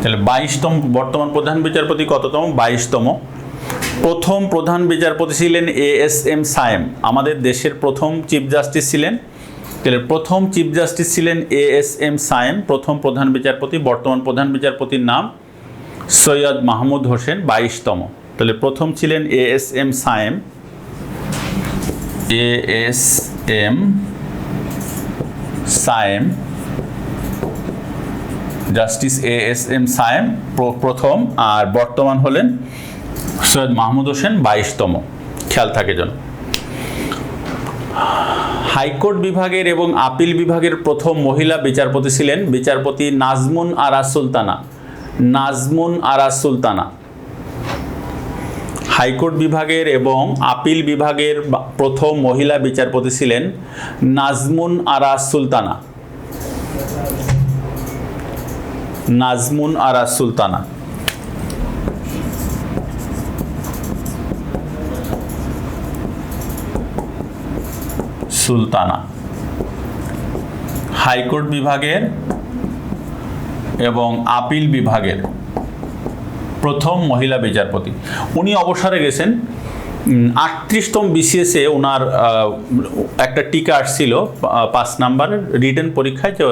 তাহলে 22তম বর্তমান প্রধান বিচারপতি কততম? 22তম। প্রথম প্রধান বিচারপতি ছিলেন ASM সায়েম, আমাদের দেশের প্রথম চিফ জাস্টিস ছিলেন। তাহলে প্রথম চিফ জাস্টিস ছিলেন ASM সায়েম, প্রথম প্রধান বিচারপতি। বর্তমান প্রধান বিচারপতির নাম সৈয়দ মাহমুদ হোসেন, 22তম। তাহলে প্রথম ছিলেন ASM Sayem, ASM Sayem, justice ASM Sayem প্রথম, আর বর্তমান হলেন সৈয়দ মাহমুদ হোসেন, 22তম। খেয়াল থাকে যেন। হাইকোর্ট বিভাগের এবং আপিল বিভাগের প্রথম মহিলা বিচারপতি ছিলেন বিচারপতি নাজমুন আরা সুলতানা, নাজমুন আরা সুলতানা। হাইকোর্ট বিভাগের এবং আপিল বিভাগের প্রথম মহিলা বিচারপতি ছিলেন নাজমুন আরা সুলতানা, নাজমুন আরা সুলতানা। সুলতানা হাইকোর্ট বিভাগের এবং আপিল বিভাগের প্রথম মহিলা বিচারপতি। উনি অবসরে গেছেন। 38তম BCS-এ ওনার একটা টিকা আসছিল 5 নাম্বারের রিটেন পরীক্ষায়, যে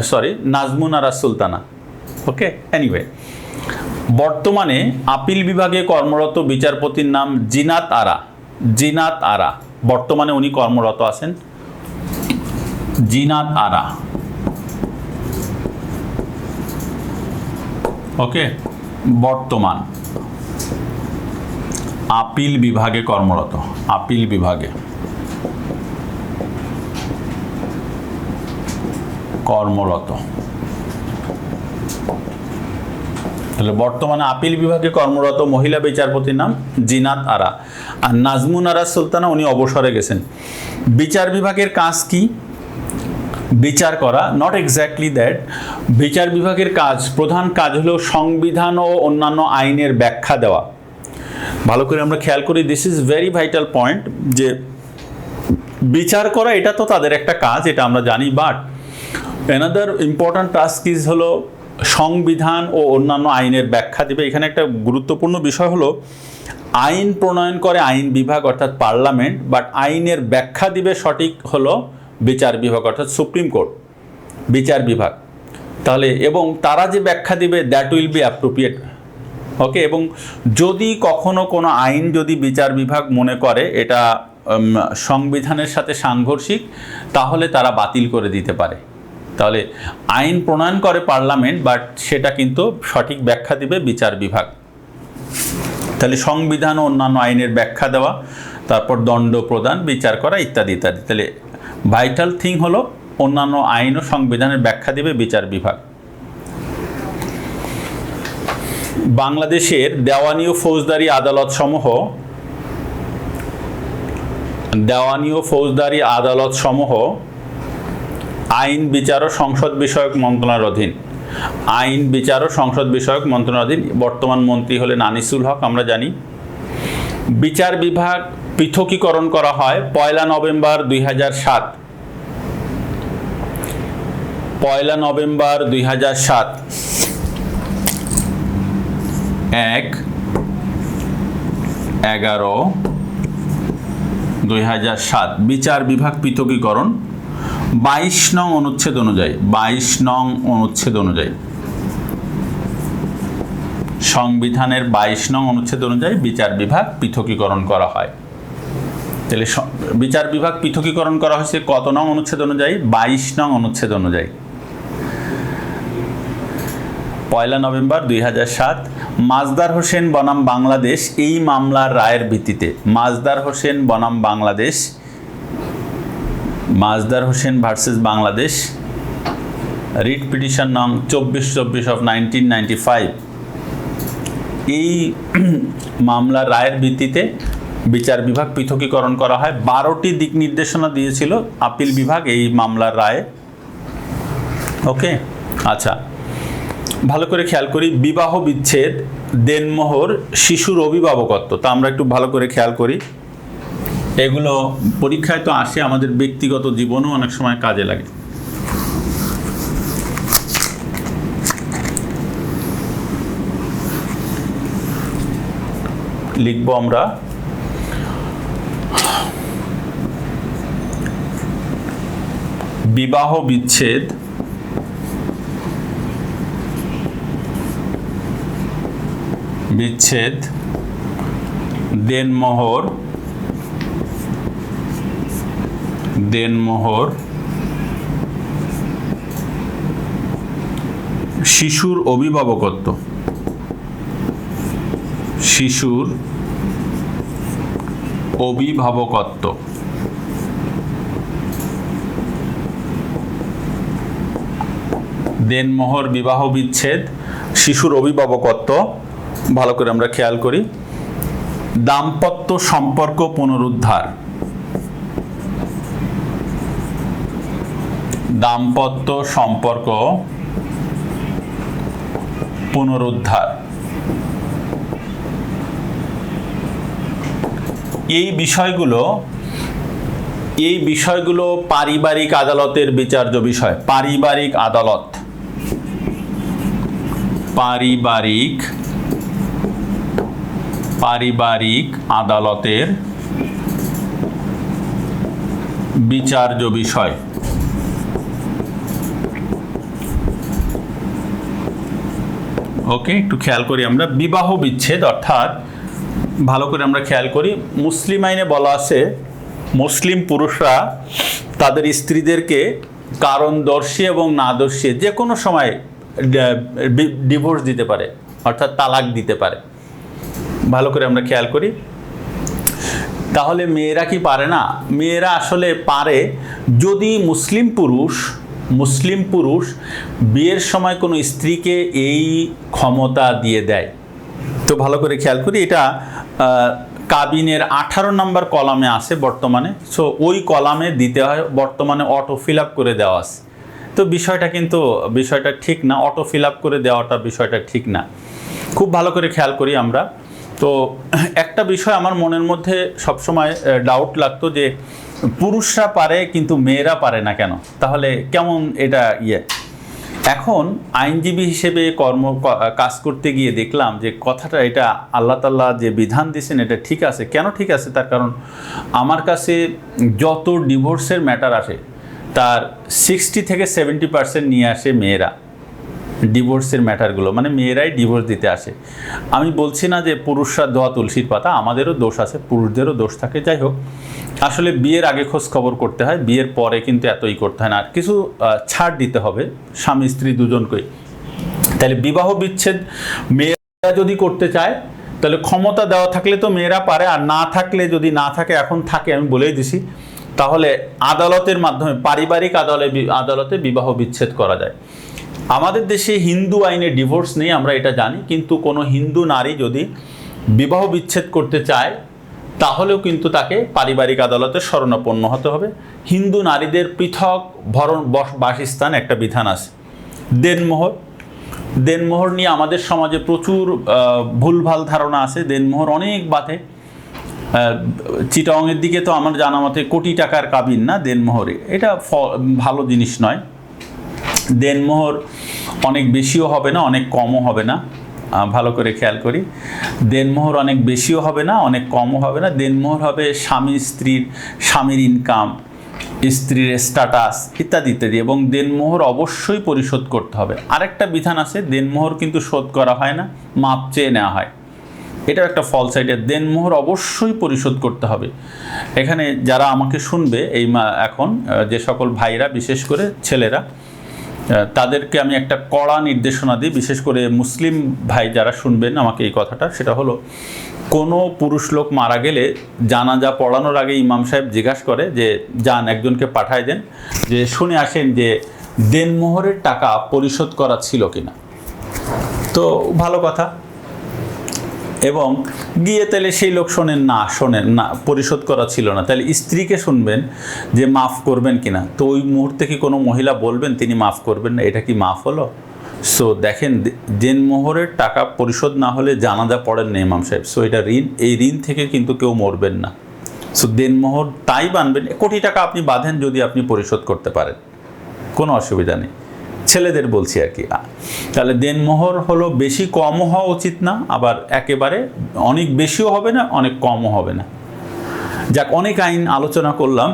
সৈয়দ নাজমুন আরা সুলতানা। ওকে, এনিওয়ে, বর্তমানে আপিল বিভাগে কর্মরত বিচারপতির নাম জিনাত আরা, জিনাত আরা। বর্তমানে উনি কর্মরত আছেন, জিনাত আরা। ওকে, বর্তমান আপিল বিভাগে কর্মরত, আপিল বিভাগে কর্মরত। তাহলে বর্তমানে আপিল বিভাগে কর্মরত মহিলা বিচারপতির নাম জিনাত আরা। আর নাজমুন আরা সুলতানা উনি অবসরে গেছেন। বিচার বিভাগের কাজ কি? বিচার করা, নট এক্স্যাক্টলি দ্যাট। বিচার বিভাগের কাজ, প্রধান কাজ হলো সংবিধান ও অন্যান্য আইনের ব্যাখ্যা দেওয়া। ভালো করে আমরা খেয়াল করি, this is very vital point, যে বিচার করা এটা তো তাদের একটা কাজ, এটা আমরা জানি, but another important task is হলো সংবিধান ও অন্যান্য আইনের ব্যাখ্যা দিবে। এখানে একটা গুরুত্বপূর্ণ বিষয় হলো আইন প্রণয়ন করে আইন বিভাগ অর্থাৎ পার্লামেন্ট, বাট আইনের ব্যাখ্যা দিবে সঠিক হলো বিচার বিভাগ অর্থাৎ সুপ্রিম কোর্ট, বিচার বিভাগ। তাহলে এবং তারা যে ব্যাখ্যা দিবে দ্যাট উইল বি অ্যাপ্রোপ্রিয়েট। ওকে, এবং যদি কখনো কোনো আইন যদি বিচার বিভাগ মনে করে এটা সংবিধানের সাথে সাংঘর্ষিক, তাহলে তারা বাতিল করে দিতে পারে। তাহলে আইন প্রণয়ন করে পার্লামেন্ট, বাট সেটা কিন্তু সঠিক ব্যাখ্যা দিবে বিচার বিভাগ। তাহলে সংবিধান ও অন্যান্য আইনের ব্যাখ্যা দেওয়া, তারপর দণ্ড প্রদান, বিচার করা ইত্যাদি ইত্যাদি। তাহলে ভাইটাল থিং হলো অন্যান্য আইন ও সংবিধানের ব্যাখ্যা দিবে বিচার বিভাগ। বাংলাদেশের দেওয়ানি ও ফৌজদারি আদালত সমূহ, দেওয়ানি ও ফৌজদারি আদালত সমূহ আইন বিচার ও সংসদ বিষয়ক মন্ত্রণালয়ের অধীন, আইন বিচার ও সংসদ বিষয়ক মন্ত্রণালয়ের অধীন। বর্তমান মন্ত্রী হলেন আনিসুল হক, আমরা জানি। বিচার বিভাগ পৃথকীকরণ করা হয় 1 নভেম্বর 2007, 1 নভেম্বর 2007, 1/11/2007 বিচার বিভাগ পৃথকীকরণ 22 নং অনুচ্ছেদ অনুযায়ী, 22 নং অনুচ্ছেদ অনুযায়ী, সংবিধানের 22 নং অনুচ্ছেদ অনুযায়ী বিচার বিভাগ পৃথকীকরণ করা হয়। তাহলে বিচার বিভাগ পৃথকীকরণ করা হয়েছে কত নং অনুচ্ছেদ অনুযায়ী? 22 নং অনুচ্ছেদ অনুযায়ী। 1 নভেম্বর 2007। মাজদার হোসেন বনাম বাংলাদেশ এই মামলার রায়ের ভিত্তিতে, মাজদার হোসেন বনাম Bangladesh, Masdar Hossain versus Bangladesh, writ petition নং 2424 অফ 1995, এই মামলার রায়ের ভিত্তিতে বিচার বিভাগ পৃথকীকরণ করা হয়। 12টি দিক নির্দেশনা দিয়েছিল আপিল বিভাগ এই মামলার রায়ে। ওকে, আচ্ছা, ভালো করে খেয়াল করি, বিবাহ বিচ্ছেদ, দেনমোহর, শিশুর অভিভাবকত্ব। তা আমরা একটু ভালো করে খেয়াল করি, এগুলো পরীক্ষায় তো আসে, আমাদের ব্যক্তিগত জীবনেও অনেক সময় কাজে লাগে। লিখব আমরা বিবাহ বিচ্ছেদ, দেনমোহর, শিশুর অভিভাবকত্ব, দেনমোহর, বিবাহ বিচ্ছেদ, শিশুর অভিভাবকত্ব। ভালো করে আমরা খেয়াল করি, দাম্পত্য সম্পর্ক পুনরুদ্ধার, এই বিষয়গুলো পারিবারিক আদালতের বিচার্য বিষয়। পারিবারিক আদালতের বিচার্য বিষয়। ওকে, একটু খেয়াল করি আমরা বিবাহ বিচ্ছেদ, অর্থাৎ ভালো করে আমরা খেয়াল করি, মুসলিম আইনে বলা আছে মুসলিম পুরুষরা তাদের স্ত্রীদেরকে কারণদর্শী এবং না দর্শী যে কোনো সময় ডিভোর্স দিতে পারে, অর্থাৎ তালাক দিতে পারে। ভালো করে আমরা খেয়াল করি, তাহলে মেয়েরা কি পারে না? মেয়েরা আসলে পারে, যদি মুসলিম পুরুষ বিয়ের সময় কোনো স্ত্রীকে এই ক্ষমতা দিয়ে দেয়। তো ভালো করে খেয়াল করি, এটা কাবিনের 18 নম্বর কলামে আছে বর্তমানে। সো ওই কলামে দিতে হয়, বর্তমানে অটো ফিল আপ করে দেওয়া আছে। তো বিষয়টা ঠিক না, অটো ফিল আপ করে দেওয়াটা বিষয়টা ঠিক না। খুব ভালো করে খেয়াল করি আমরা। তো একটা বিষয় আমার মনের মধ্যে সবসময় ডাউট লাগতো যে পুরুষরা পারে কিন্তু মেয়েরা পারে না কেন, তাহলে কেমন এটা এখন আইনজীবী হিসেবে কাজ করতে গিয়ে দেখলাম যে কথাটা, এটা আল্লাহ তাআলা যে বিধান দিয়েছেন এটা ঠিক আছে। কেন ঠিক আছে? তার কারণ আমার কাছে যত ডিভোর্সের ম্যাটার আসে তার 60 থেকে 70% নিয়ে আসে মেয়েরা। ডিভোর্সের ম্যাটারগুলো মানে মেয়েরাই ডিভোর্স দিতে আসে। আমি বলছি না যে পুরুষরা দোয়া তুলসীর পাতা, আমাদেরও দোষ আছে, পুরুষদেরও দোষ থাকে। যাই হোক, আসলে বিয়ের আগে খোঁজ খবর করতে হয়, বিয়ের পরে কিন্তু এতই করতে হয় না। আর কিছু ছাড় দিতে হবে স্বামী স্ত্রী দুজনকেই। তাহলে বিবাহ বিচ্ছেদ মেয়েরা যদি করতে চায় তাহলে ক্ষমতা দেওয়া থাকলে তো মেয়েরা পারে, আর না থাকলে, যদি না থাকে, এখন থাকে আমি বলেই দিছি, তাহলে আদালতের মাধ্যমে, পারিবারিক আদালতে বিবাহ বিচ্ছেদ করা যায়। আমাদের দেশে হিন্দু আইনে ডিভোর্স নেই, আমরা এটা জানি, কিন্তু কোনো হিন্দু নারী যদি বিবাহ বিচ্ছেদ করতে চায় তাহলেও কিন্তু তাকে পারিবারিক আদালতের শরণাপন্ন হতে হবে। হিন্দু নারীদের পৃথক বাসস্থান একটা বিধান আছে। দেনমোহর নিয়ে আমাদের সমাজে প্রচুর ভুলভাল ধারণা আছে। দেনমোহর অনেক বাধে। চিটাংয়ের দিকে তো আমার জানা মতে কোটি টাকার কাবিন না দেনমোহরে, এটা ভালো জিনিস নয়। দেনমোহর অনেক বেশিও হবে না, অনেক কমও হবে না। ভালো করে খেয়াল করি, দেনমোহর অনেক বেশিও হবে না, অনেক কমও হবে না। দেনমোহর হবে স্বামীর ইনকাম, স্ত্রীর স্ট্যাটাস ইত্যাদি ইত্যাদি, এবং দেনমোহর অবশ্যই পরিশোধ করতে হবে। আরেকটা বিধান আছে, দেনমোহর কিন্তু শোধ করা হয় না, মাপ চেয়ে নেওয়া হয়। এটাও একটা ফলস আইডিয়া। দেনমোহর অবশ্যই পরিশোধ করতে হবে। এখানে যারা আমাকে শুনবে, এখন যে সকল ভাইরা, বিশেষ করে ছেলেরা, তাদেরকে আমি একটা কড়া নির্দেশনা দিই, বিশেষ করে মুসলিম ভাই যারা শুনবেন আমাকে এই কথাটা, সেটা হলো, কোনো পুরুষ লোক মারা গেলে জানাজা পড়ানোর আগে ইমাম সাহেব জিজ্ঞাসা করে যে যান একজনকে পাঠায় দেন, যে শুনে আসেন যে দেনমোহরের টাকা পরিশোধ করা ছিল কিনা। তো ভালো কথা। এবং গিয়ে তাহলে সেই লোক শোনেন না পরিশোধ করা ছিল না, তাহলে স্ত্রীকে শুনবেন যে মাফ করবেন কিনা। তো ওই মুহূর্তে কি কোনো মহিলা বলবেন তিনি মাফ করবেন না? এটা কি মাফ হলো? সো দেখেন, দেনমোহরের টাকা পরিশোধ না হলে জানাজা পড়েন না ইমাম সাহেব। সো এটা ঋণ, এই ঋণ থেকে কিন্তু কেউ মরবেন না। সো দেনমোহর তাই বাঁধবেন, কোটি টাকা আপনি বাঁধেন যদি আপনি পরিশোধ করতে পারেন, কোনো অসুবিধা নেই, ছেলেদের বলছি আর কি। তাহলে দেনমোহর হলো বেশি কমও হওয়া উচিত না, আবার একেবারে অনেক বেশিও হবে না, অনেক কমও হবে না। যাক, অনেক আইন আলোচনা করলাম।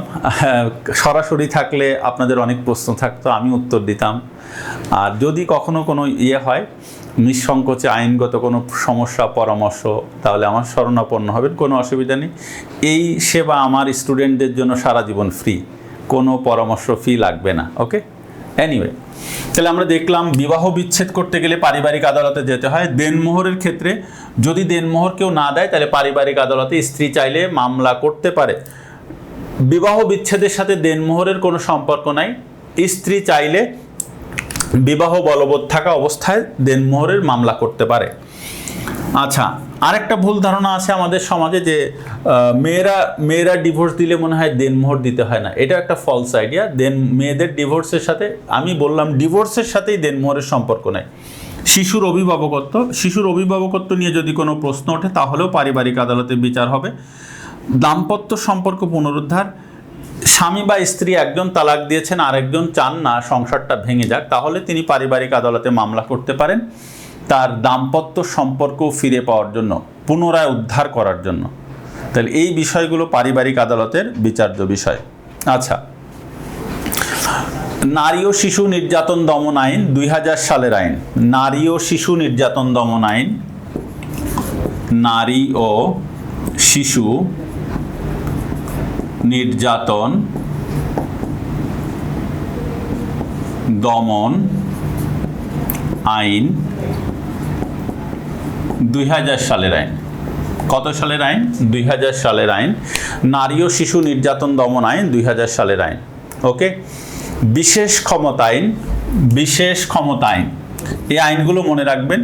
সরাসরি থাকলে আপনাদের অনেক প্রশ্ন থাকতো, আমি উত্তর দিতাম। আর যদি কখনো কোনো হয় নিঃসংকোচে আইনগত কোনো সমস্যা পরামর্শ, তাহলে আমার শরণাপন্ন হবেন, কোনো অসুবিধা নেই। এই সেবা আমার স্টুডেন্টদের জন্য সারা জীবন ফ্রি, কোনো পরামর্শ ফি লাগবে না। ওকে, এনিওয়ে, তাহলে আমরা দেখলাম বিবাহ বিচ্ছেদ করতে গেলে পারিবারিক আদালতে যেতে হয়। দেনমোহরের ক্ষেত্রে যদি দেনমোহর কেউ না দেয় তাহলে পারিবারিক আদালতে স্ত্রী চাইলে মামলা করতে পারে। বিবাহ বিচ্ছেদের সাথে দেনমোহরের কোনো সম্পর্ক নাই। স্ত্রী চাইলে বিবাহ বলবৎ থাকা অবস্থায় দেনমোহরের মামলা করতে পারে। আচ্ছা, আরেকটা ভুল ধারণা আছে আমাদের সমাজে যে মেয়েরা ডিভোর্স দিলে মনে হয় দেনমোহর দিতে হয় না। এটা একটা ফলস আইডিয়া। মেয়েদের ডিভোর্সের সাথে, আমি বললাম ডিভোর্সের সাথেই দেনমোহরের সম্পর্ক নেই। শিশুর অভিভাবকত্ব নিয়ে যদি কোনো প্রশ্ন ওঠে তাহলেও পারিবারিক আদালতে বিচার হবে। দাম্পত্য সম্পর্ক পুনরুদ্ধার, স্বামী বা স্ত্রী একজন তালাক দিয়েছেন, আরেকজন চান না সংসারটা ভেঙে যাক, তাহলে তিনি পারিবারিক আদালতে মামলা করতে পারেন তার দাম্পত্য সম্পর্ক ফিরে পাওয়ার জন্য, পুনরায় উদ্ধার করার জন্য। তাহলে এই বিষয়গুলো পারিবারিক আদালতের বিচার্য বিষয়। আচ্ছা, নারী ও শিশু নির্যাতন দমন আইন 2000 সালের আইন। নারী ও শিশু নির্যাতন দমন আইন, নারী ও শিশু নির্যাতন দমন আইন 2000 সালের আইন। কত সালের আইন? 2000 সালের আইন। নারী ও শিশু নির্যাতন দমন আইন 2000 সালের আইন। ওকে, বিশেষ ক্ষমতা আইন, বিশেষ ক্ষমতা আইন, এই আইনগুলো মনে রাখবেন,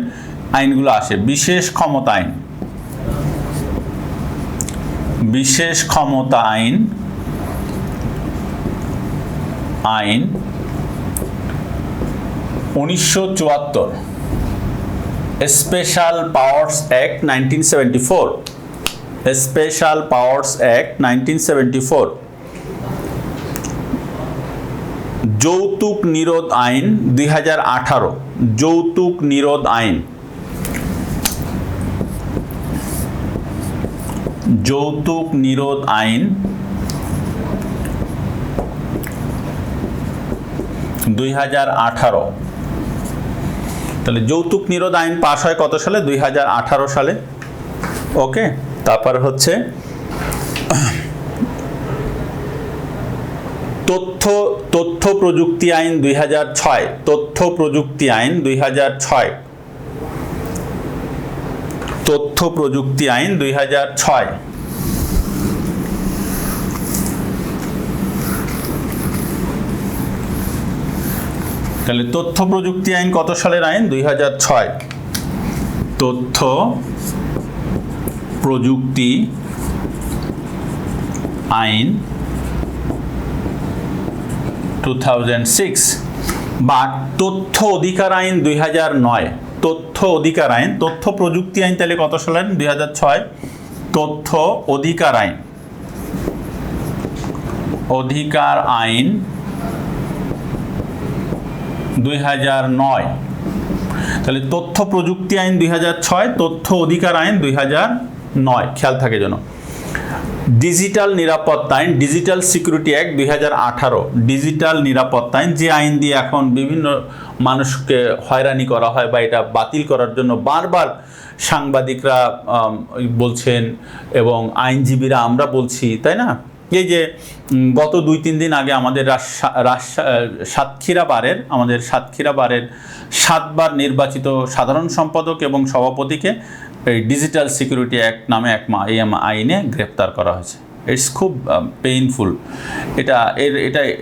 আইনগুলো আসে। বিশেষ ক্ষমতা আইন, বিশেষ ক্ষমতা আইন, আইন 1974। Special powers act 1974, special powers act 1974। যৌতুক নিরোধ আইন 2018, যৌতুক নিরোধ আইন, যৌতুক নিরোধ আইন 2018। তাহলে যৌতুক নিরোধ আইন পাশ হয় কত সালে? 2018 সালে। ওকে, তারপর হচ্ছে তথ্য প্রযুক্তি আইন 2006, তথ্য প্রযুক্তি আইন 2006, তথ্য প্রযুক্তি আইন 2006। তাহলে তথ্য প্রযুক্তি আইন কত সালের আইন? 2006। তথ্য প্রযুক্তি আইন 2006 বা তথ্য অধিকার আইন 2009। তথ্য অধিকার আইন, তথ্য প্রযুক্তি আইন তাহলে কত সালের? 2006। তথ্য অধিকার আইন, অধিকার আইন 2009। তাহলে তথ্য প্রযুক্তি আইন 2006, তথ্য অধিকার আইন 2009, খেয়াল থাকে যেন। ডিজিটাল নিরাপত্তা আইন, ডিজিটাল সিকিউরিটি অ্যাক্ট 2018, ডিজিটাল নিরাপত্তা আইন, যে আইন দিয়ে এখন বিভিন্ন মানুষকে হয়রানি করা হয় বা এটা বাতিল করার জন্য বারবার সাংবাদিকরা বলছেন এবং আইনজীবীরা আমরা বলছি, তাই না? এই যে গত 2-3 দিন আগে আমাদের সাতক্ষীরা বারের 7 বার নির্বাচিত সাধারণ সম্পাদক এবং সভাপতিকে এই ডিজিটাল সিকিউরিটি অ্যাক্ট নামে এক আইনে গ্রেপ্তার করা হয়েছে। ইটস খুব পেইনফুল। এটা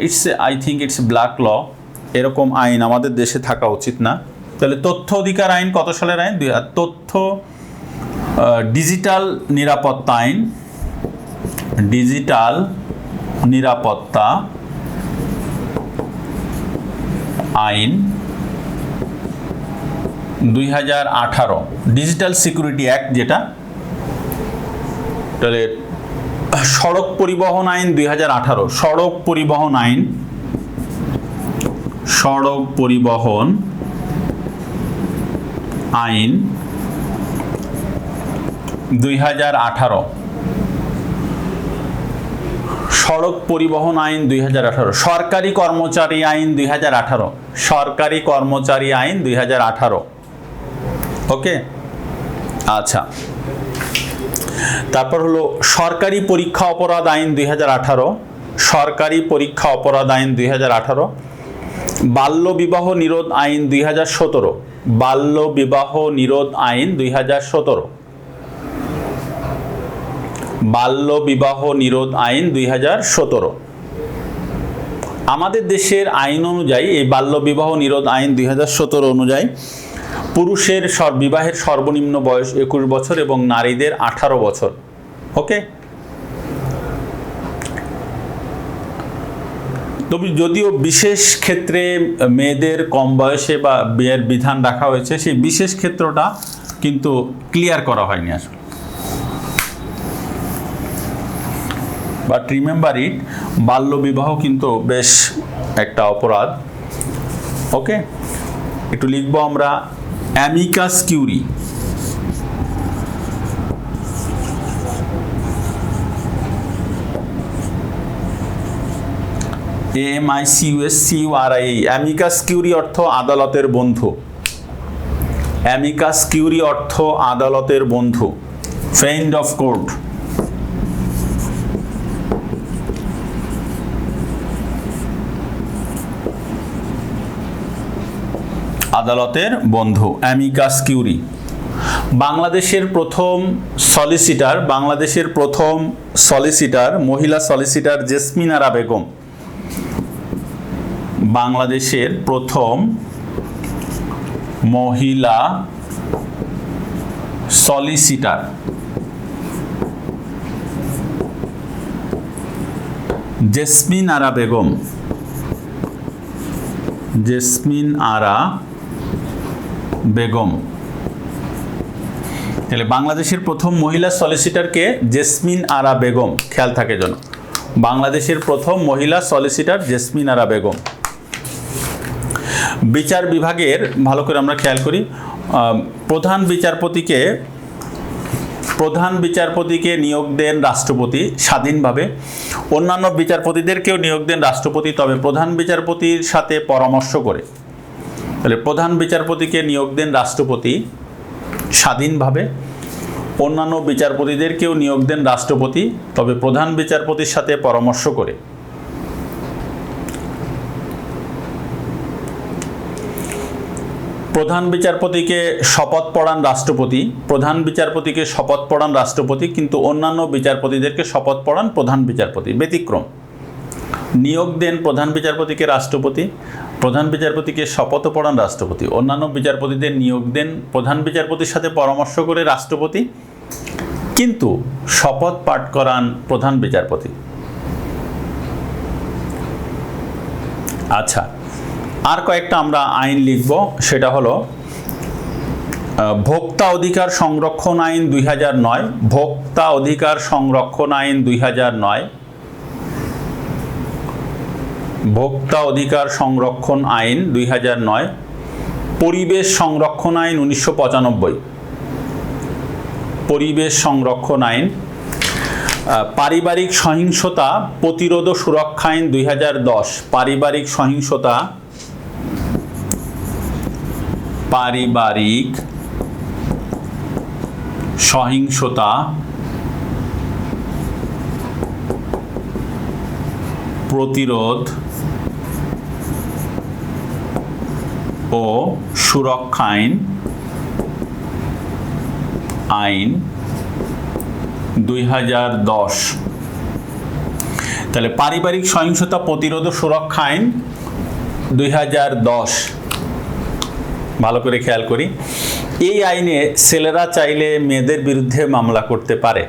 it's, I think it's black law. এরকম আইন আমাদের দেশে থাকা উচিত না। তাহলে তথ্য অধিকার আইন কত সালের আইন? তথ্য ডিজিটাল নিরাপত্তা আইন, ডিজিটাল নিরাপত্তা আইন 2018 ডিজিটাল সিকিউরিটি অ্যাক্ট যেটা, তাহলে সড়ক পরিবহন আইন 2018, সড়ক পরিবহন আইন 2018, সড়ক পরিবহন আইন 2018, সরকারি কর্মচারী আইন 2018, সরকারি কর্মচারী আইন 2018। ওকে, আচ্ছা, তারপর হলো সরকারি পরীক্ষা অপরাধ আইন 2018, সরকারি পরীক্ষা অপরাধ আইন 2018, বাল্য বিবাহ নিরোধ আইন 2017, বাল্য বিবাহ নিরোধ আইন 2017, বাল্য বিবাহ নিরোধ আইন 2017। আমাদের দেশের আইন অনুযায়ী এই বাল্য বিবাহ নিরোধ আইন 2017 অনুযায়ী পুরুষের বিবাহের সর্বনিম্ন বয়স 21 বছর এবং নারীদের 18 বছর। ওকে, তবে যদিও বিশেষ ক্ষেত্রে মেয়েদের কম বয়সে বা বিয়ের বিধান রাখা হয়েছে, সেই বিশেষ ক্ষেত্রটা কিন্তু ক্লিয়ার করা হয়নি আসলে। বাট রিমেম্বার ইট, বাল্য বিবাহ কিন্তু বেশ একটা অপরাধ। ওকে, একটু লিখবো আমরা amicus curiae, AMICUSCURI, amicus curiae অর্থ আদালতের বন্ধু, অ্যামিকাস কিউরি অর্থ আদালতের বন্ধু, ফ্রেন্ড অফ কোর্ট। আদালতের বন্ধু, অ্যামিকাস কিউরি। বাংলাদেশের প্রথম সলিসিটার, বাংলাদেশের প্রথম সলিসিটার, মহিলা সলিসিটার জেসমিন আরা বেগম, বাংলাদেশের প্রথম মহিলা solicitor jasmine Ara Begum, jasmine Ara Begum. তাহলে বাংলাদেশের প্রথম মহিলা সলিসিটারকে জেসমিন আরা বেগম, খেয়াল থাকে যেন, বাংলাদেশের প্রথম মহিলা সলিসিটার জেসমিন আরা বেগম। বিচার বিভাগের ভালো করে আমরা খেয়াল করি, প্রধান বিচারপতিকে নিয়োগ দেন রাষ্ট্রপতি স্বাধীনভাবে, অন্যান্য বিচারপতিদেরকেও নিয়োগ দেন রাষ্ট্রপতি, তবে প্রধান বিচারপতির সাথে পরামর্শ করে। তাহলে প্রধান বিচারপতিকে নিয়োগ দেন রাষ্ট্রপতি স্বাধীনভাবে, অন্যান্য বিচারপতিদেরকেও নিয়োগ দেন রাষ্ট্রপতি, তবে প্রধান বিচারপতির সাথে পরামর্শ করে। প্রধান বিচারপতিকে শপথ পড়ান রাষ্ট্রপতি, প্রধান বিচারপতিকে শপথ পড়ান রাষ্ট্রপতি, কিন্তু অন্যান্য বিচারপতিদেরকে শপথ পড়ান প্রধান বিচারপতি, ব্যতিক্রম। নিয়োগ দেন প্রধান বিচারপতিকে রাষ্ট্রপতি, প্রধান বিচারপতিকে শপথ পড়ান রাষ্ট্রপতি, অন্যান্য বিচারপতিদের নিয়োগ দেন প্রধান বিচারপতির সাথে পরামর্শ করে রাষ্ট্রপতি, কিন্তু শপথ পাঠ করান প্রধান বিচারপতি। আচ্ছা, আর কয়েকটা আমরা আইন লিখব, সেটা হলো ভোক্তা অধিকার সংরক্ষণ আইন 2009, ভোক্তা অধিকার সংরক্ষণ আইন 2009, ভোক্তা অধিকার সংরক্ষণ আইন 2009, পরিবেশ সংরক্ষণ আইন 1995, পরিবেশ সংরক্ষণ আইন, পারিবারিক সহিংসতা প্রতিরোধ ও সুরক্ষা আইন 2010, পারিবারিক সহিংসতা, পারিবারিক সহিংসতা প্রতিরোধ ও সুরক্ষা আইন 2010। তাহলে পারিবারিক সহিংসতা প্রতিরোধ ও সুরক্ষা আইন 2010, ভালো করে খেয়াল করি। এই আইনে ছেলেরা চাইলে মেয়েদের বিরুদ্ধে মামলা করতে পারে।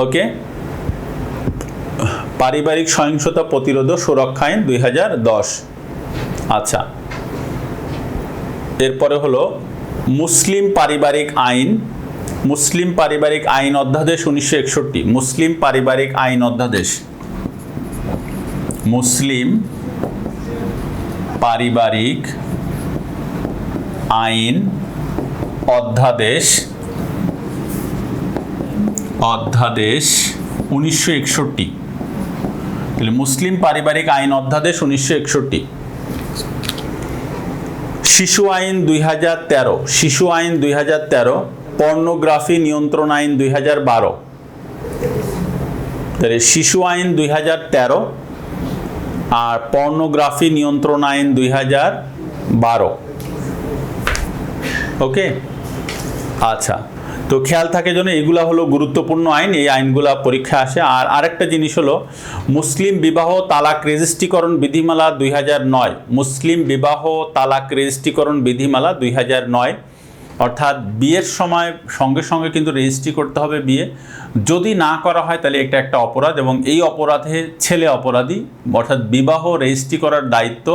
ওকে, পারিবারিক সহিংসতা প্রতিরোধ ও সুরক্ষা আইন 2010। আচ্ছা, এরপরে হলো মুসলিম পারিবারিক আইন, মুসলিম পারিবারিক আইন অধ্যাদেশ 1961, মুসলিম পারিবারিক আইন অধ্যাদেশ, মুসলিম পারিবারিক আইন অধ্যাদেশ 1961। তাহলে মুসলিম পারিবারিক আইন অধ্যাদেশ 1961। শিশু আইন 2013, শিশু আইন 2013, পর্নোগ্রাফি নিয়ন্ত্রণ আইন 2012। তাহলে শিশু আইন 2013 আর পর্নোগ্রাফি নিয়ন্ত্রণ আইন 2012। ওকে, আচ্ছা, তো খেয়াল থাকে যেন এগুলা হলো গুরুত্বপূর্ণ আইন, এই আইনগুলা পরীক্ষা আসে। আর আরেকটা জিনিস হলো মুসলিম বিবাহ তালাক রেজিস্ট্রিকরণ বিধিমালা 2009, মুসলিম বিবাহ তালাক রেজিস্ট্রিকরণ বিধিমালা 2009, অর্থাৎ বিয়ের সময় সঙ্গে সঙ্গে কিন্তু রেজিস্ট্রি করতে হবে বিয়ে, যদি না করা হয় তাহলে এটা একটা অপরাধ, এবং এই অপরাধে ছেলে অপরাধী, অর্থাৎ বিবাহ রেজিস্ট্রি করার দায়িত্ব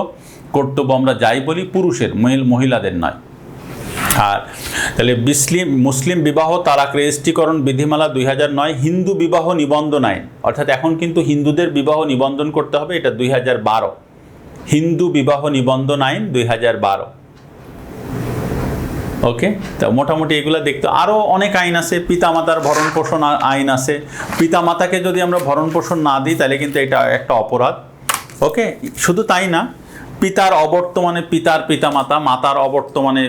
কর্তব্য আমরা যাই বলি পুরুষের, মহিলাদের নয়। আর তাহলে মুসলিম বিবাহ তালাক রেজিস্ট্রিকরণ বিধিমালা 2009, হিন্দু বিবাহ নিবন্ধন আইন, অর্থাৎ এখন কিন্তু হিন্দুদের বিবাহ নিবন্ধন করতে হবে, এটা 2012, হিন্দু বিবাহ নিবন্ধন আইন 2012। ওকে, তো মোটামুটি এগুলো দেখতে আরও অনেক আইন আছে। পিতামাতার ভরণ পোষণ আইন আছে, পিতামাতাকে যদি আমরা ভরণ পোষণ না দিই তাহলে কিন্তু এটা একটা অপরাধ। ওকে, শুধু তাই না, পিতার অবর্তমানে পিতার পিতামাতা, মাতার অবর্তমানে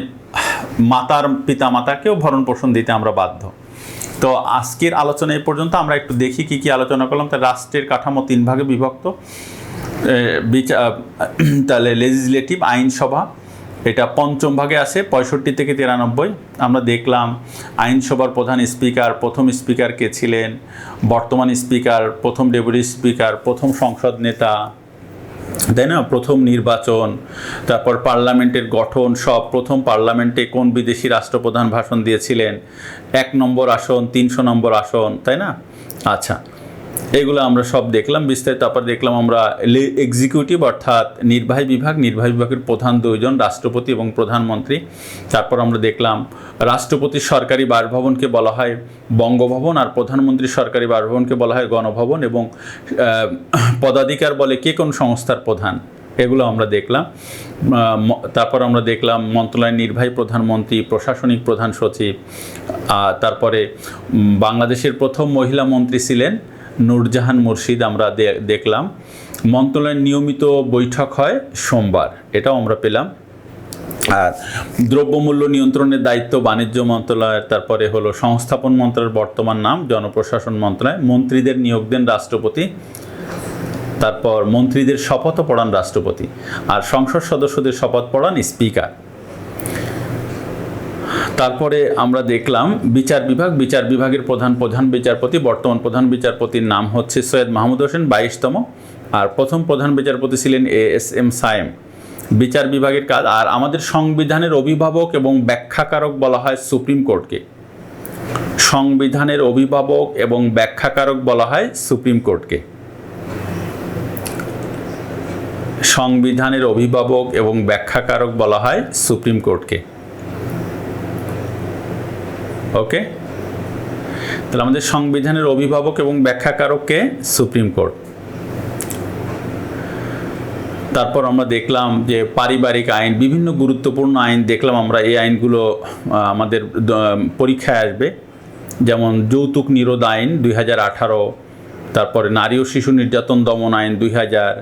মাতার পিতামাতাকেও ভরণ পোষণ দিতে আমরা বাধ্য। তো আজকের আলোচনা এই পর্যন্ত। আমরা একটু দেখি কি কি আলোচনা করলাম। তা রাষ্ট্রের কাঠামো 3 ভাগে বিভক্ত। তাহলে লেজিসলেটিভ আইনসভা, এটা 5ম ভাগে আসে 65 থেকে 93। আমরা দেখলাম আইনসভার প্রধান স্পিকার, প্রথম স্পিকার কে ছিলেন, বর্তমান স্পিকার, প্রথম ডেপুটি স্পিকার, প্রথম সংসদ নেতা, তাই না, প্রথম নির্বাচন, তারপর পার্লামেন্টের গঠন, সব প্রথম পার্লামেন্টে কোন বিদেশি রাষ্ট্রপ্রধান ভাষণ দিয়েছিলেন, 1 নম্বর আসন, 300 নম্বর আসন, তাই না। আচ্ছা, এগুলো আমরা সব দেখলাম বিস্তারিত। তারপর দেখলাম আমরা এক্সিকিউটিভ অর্থাৎ নির্বাহী বিভাগ, নির্বাহী বিভাগের প্রধান 2 জন, রাষ্ট্রপতি এবং প্রধানমন্ত্রী। তারপর আমরা দেখলাম রাষ্ট্রপতির সরকারি বাসভবনকে বলা হয় বঙ্গভবন, আর প্রধানমন্ত্রীর সরকারি বাসভবনকে বলা হয় গণভবন, এবং পদাধিকার বলে কে কোন সংস্থার প্রধান, এগুলো আমরা দেখলাম। তারপর আমরা দেখলাম মন্ত্রণালয়ের নির্বাহী প্রধানমন্ত্রী, প্রশাসনিক প্রধান সচিব। তারপরে বাংলাদেশের প্রথম মহিলা মন্ত্রী ছিলেন নূরজাহান মুর্শিদ, আমরা দেখলাম। মন্ত্রণালয়ের নিয়মিত বৈঠক হয় সোমবার, এটাও আমরা পেলাম। আর দ্রব্যমূল্য নিয়ন্ত্রণের দায়িত্ব বাণিজ্য মন্ত্রণালয়ের। তারপরে হলো সংস্থাপন মন্ত্রণালয়ের বর্তমান নাম জনপ্রশাসন মন্ত্রণালয়। মন্ত্রীদের নিয়োগ দেন রাষ্ট্রপতি, তারপর মন্ত্রীদের শপথ পড়ান রাষ্ট্রপতি, আর সংসদ সদস্যদের শপথ পড়ান স্পিকার। তারপরে আমরা দেখলাম বিচার বিভাগ, বিচার বিভাগের প্রধান বিচারপতি, বর্তমান প্রধান বিচারপতির নাম হচ্ছে সৈয়দ মাহমুদ হোসেন, 22তম, আর প্রথম প্রধান বিচারপতি ছিলেন ASM সায়েম। বিচার বিভাগের কাজ। আর আমাদের সংবিধানের অভিভাবক এবং ব্যাখ্যাকারক বলা হয় সুপ্রিম কোর্টকে, সংবিধানের অভিভাবক এবং ব্যাখ্যাকারক বলা হয় সুপ্রিম কোর্টকে, সংবিধানের অভিভাবক এবং ব্যাখ্যাকারক বলা হয় সুপ্রিম কোর্টকে। ওকে, তাহলে আমাদের সংবিধানের অভিভাবক এবং ব্যাখ্যাকারককে সুপ্রিম কোর্ট। তারপর আমরা দেখলাম যে পারিবারিক আইন, বিভিন্ন গুরুত্বপূর্ণ আইন দেখলাম আমরা। এই আইনগুলো আমাদের পরীক্ষায় আসবে, যেমন যৌতুক নিরোধ আইন 2018, তারপরে নারী ও শিশু নির্যাতন দমন আইন 2000,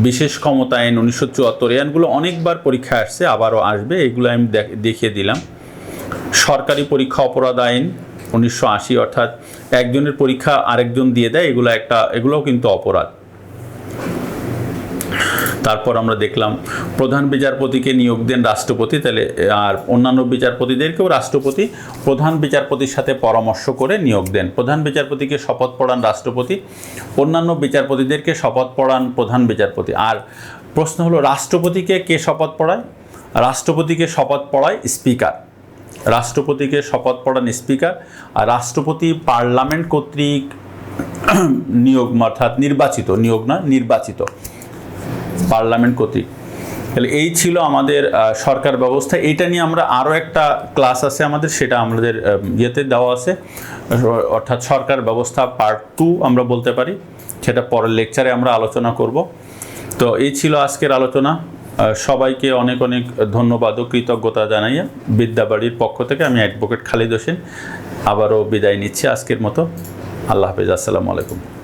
বিশেষ ক্ষমতা আইন 1974। এই আইনগুলো অনেকবার পরীক্ষায় আসছে, আবারও আসবে, এগুলো আমি দেখিয়ে দিলাম। সরকারি পরীক্ষা অপরাধ আইন 1980, অর্থাৎ একজনের পরীক্ষা আরেকজন দিয়ে দেয়, এগুলোও কিন্তু অপরাধ। তারপর আমরা দেখলাম প্রধান বিচারপতিকে নিয়োগ দেন রাষ্ট্রপতি, তাহলে আর অন্যান্য বিচারপতিদেরকেও রাষ্ট্রপতি প্রধান বিচারপতির সাথে পরামর্শ করে নিয়োগ দেন। প্রধান বিচারপতিকে শপথ পড়ান রাষ্ট্রপতি, অন্যান্য বিচারপতিদেরকে শপথ পড়ান প্রধান বিচারপতি। আর প্রশ্ন হলো রাষ্ট্রপতিকে কে শপথ পড়ায়? রাষ্ট্রপতিকে শপথ পড়ায় স্পিকার, রাষ্ট্রপতিকে শপথ পড়ান স্পিকার। আর রাষ্ট্রপতি পার্লামেন্ট কর্তৃক নিয়োগ, অর্থাৎ নির্বাচিত, নিয়োগ না, নির্বাচিত, পার্লামেন্ট কর্তৃক তাহলে এই ছিল আমাদের সরকার ব্যবস্থা। এইটা নিয়ে আমরা আরও একটা ক্লাস আছে আমাদের, সেটা আমাদের ইয়েতে দেওয়া আছে, অর্থাৎ সরকার ব্যবস্থা পার্ট 2 আমরা বলতে পারি, সেটা পরের লেকচারে আমরা আলোচনা করব। তো এই ছিল আজকের আলোচনা। সবাইকে অনেক অনেক ধন্যবাদ ও কৃতজ্ঞতা জানাইয়া বিদ্যাবাড়ির পক্ষ থেকে আমি অ্যাডভোকেট খালিদ হোসেন আবারও বিদায় নিচ্ছি আজকের মতো। আল্লাহ হাফেজ, আসসালামু আলাইকুম।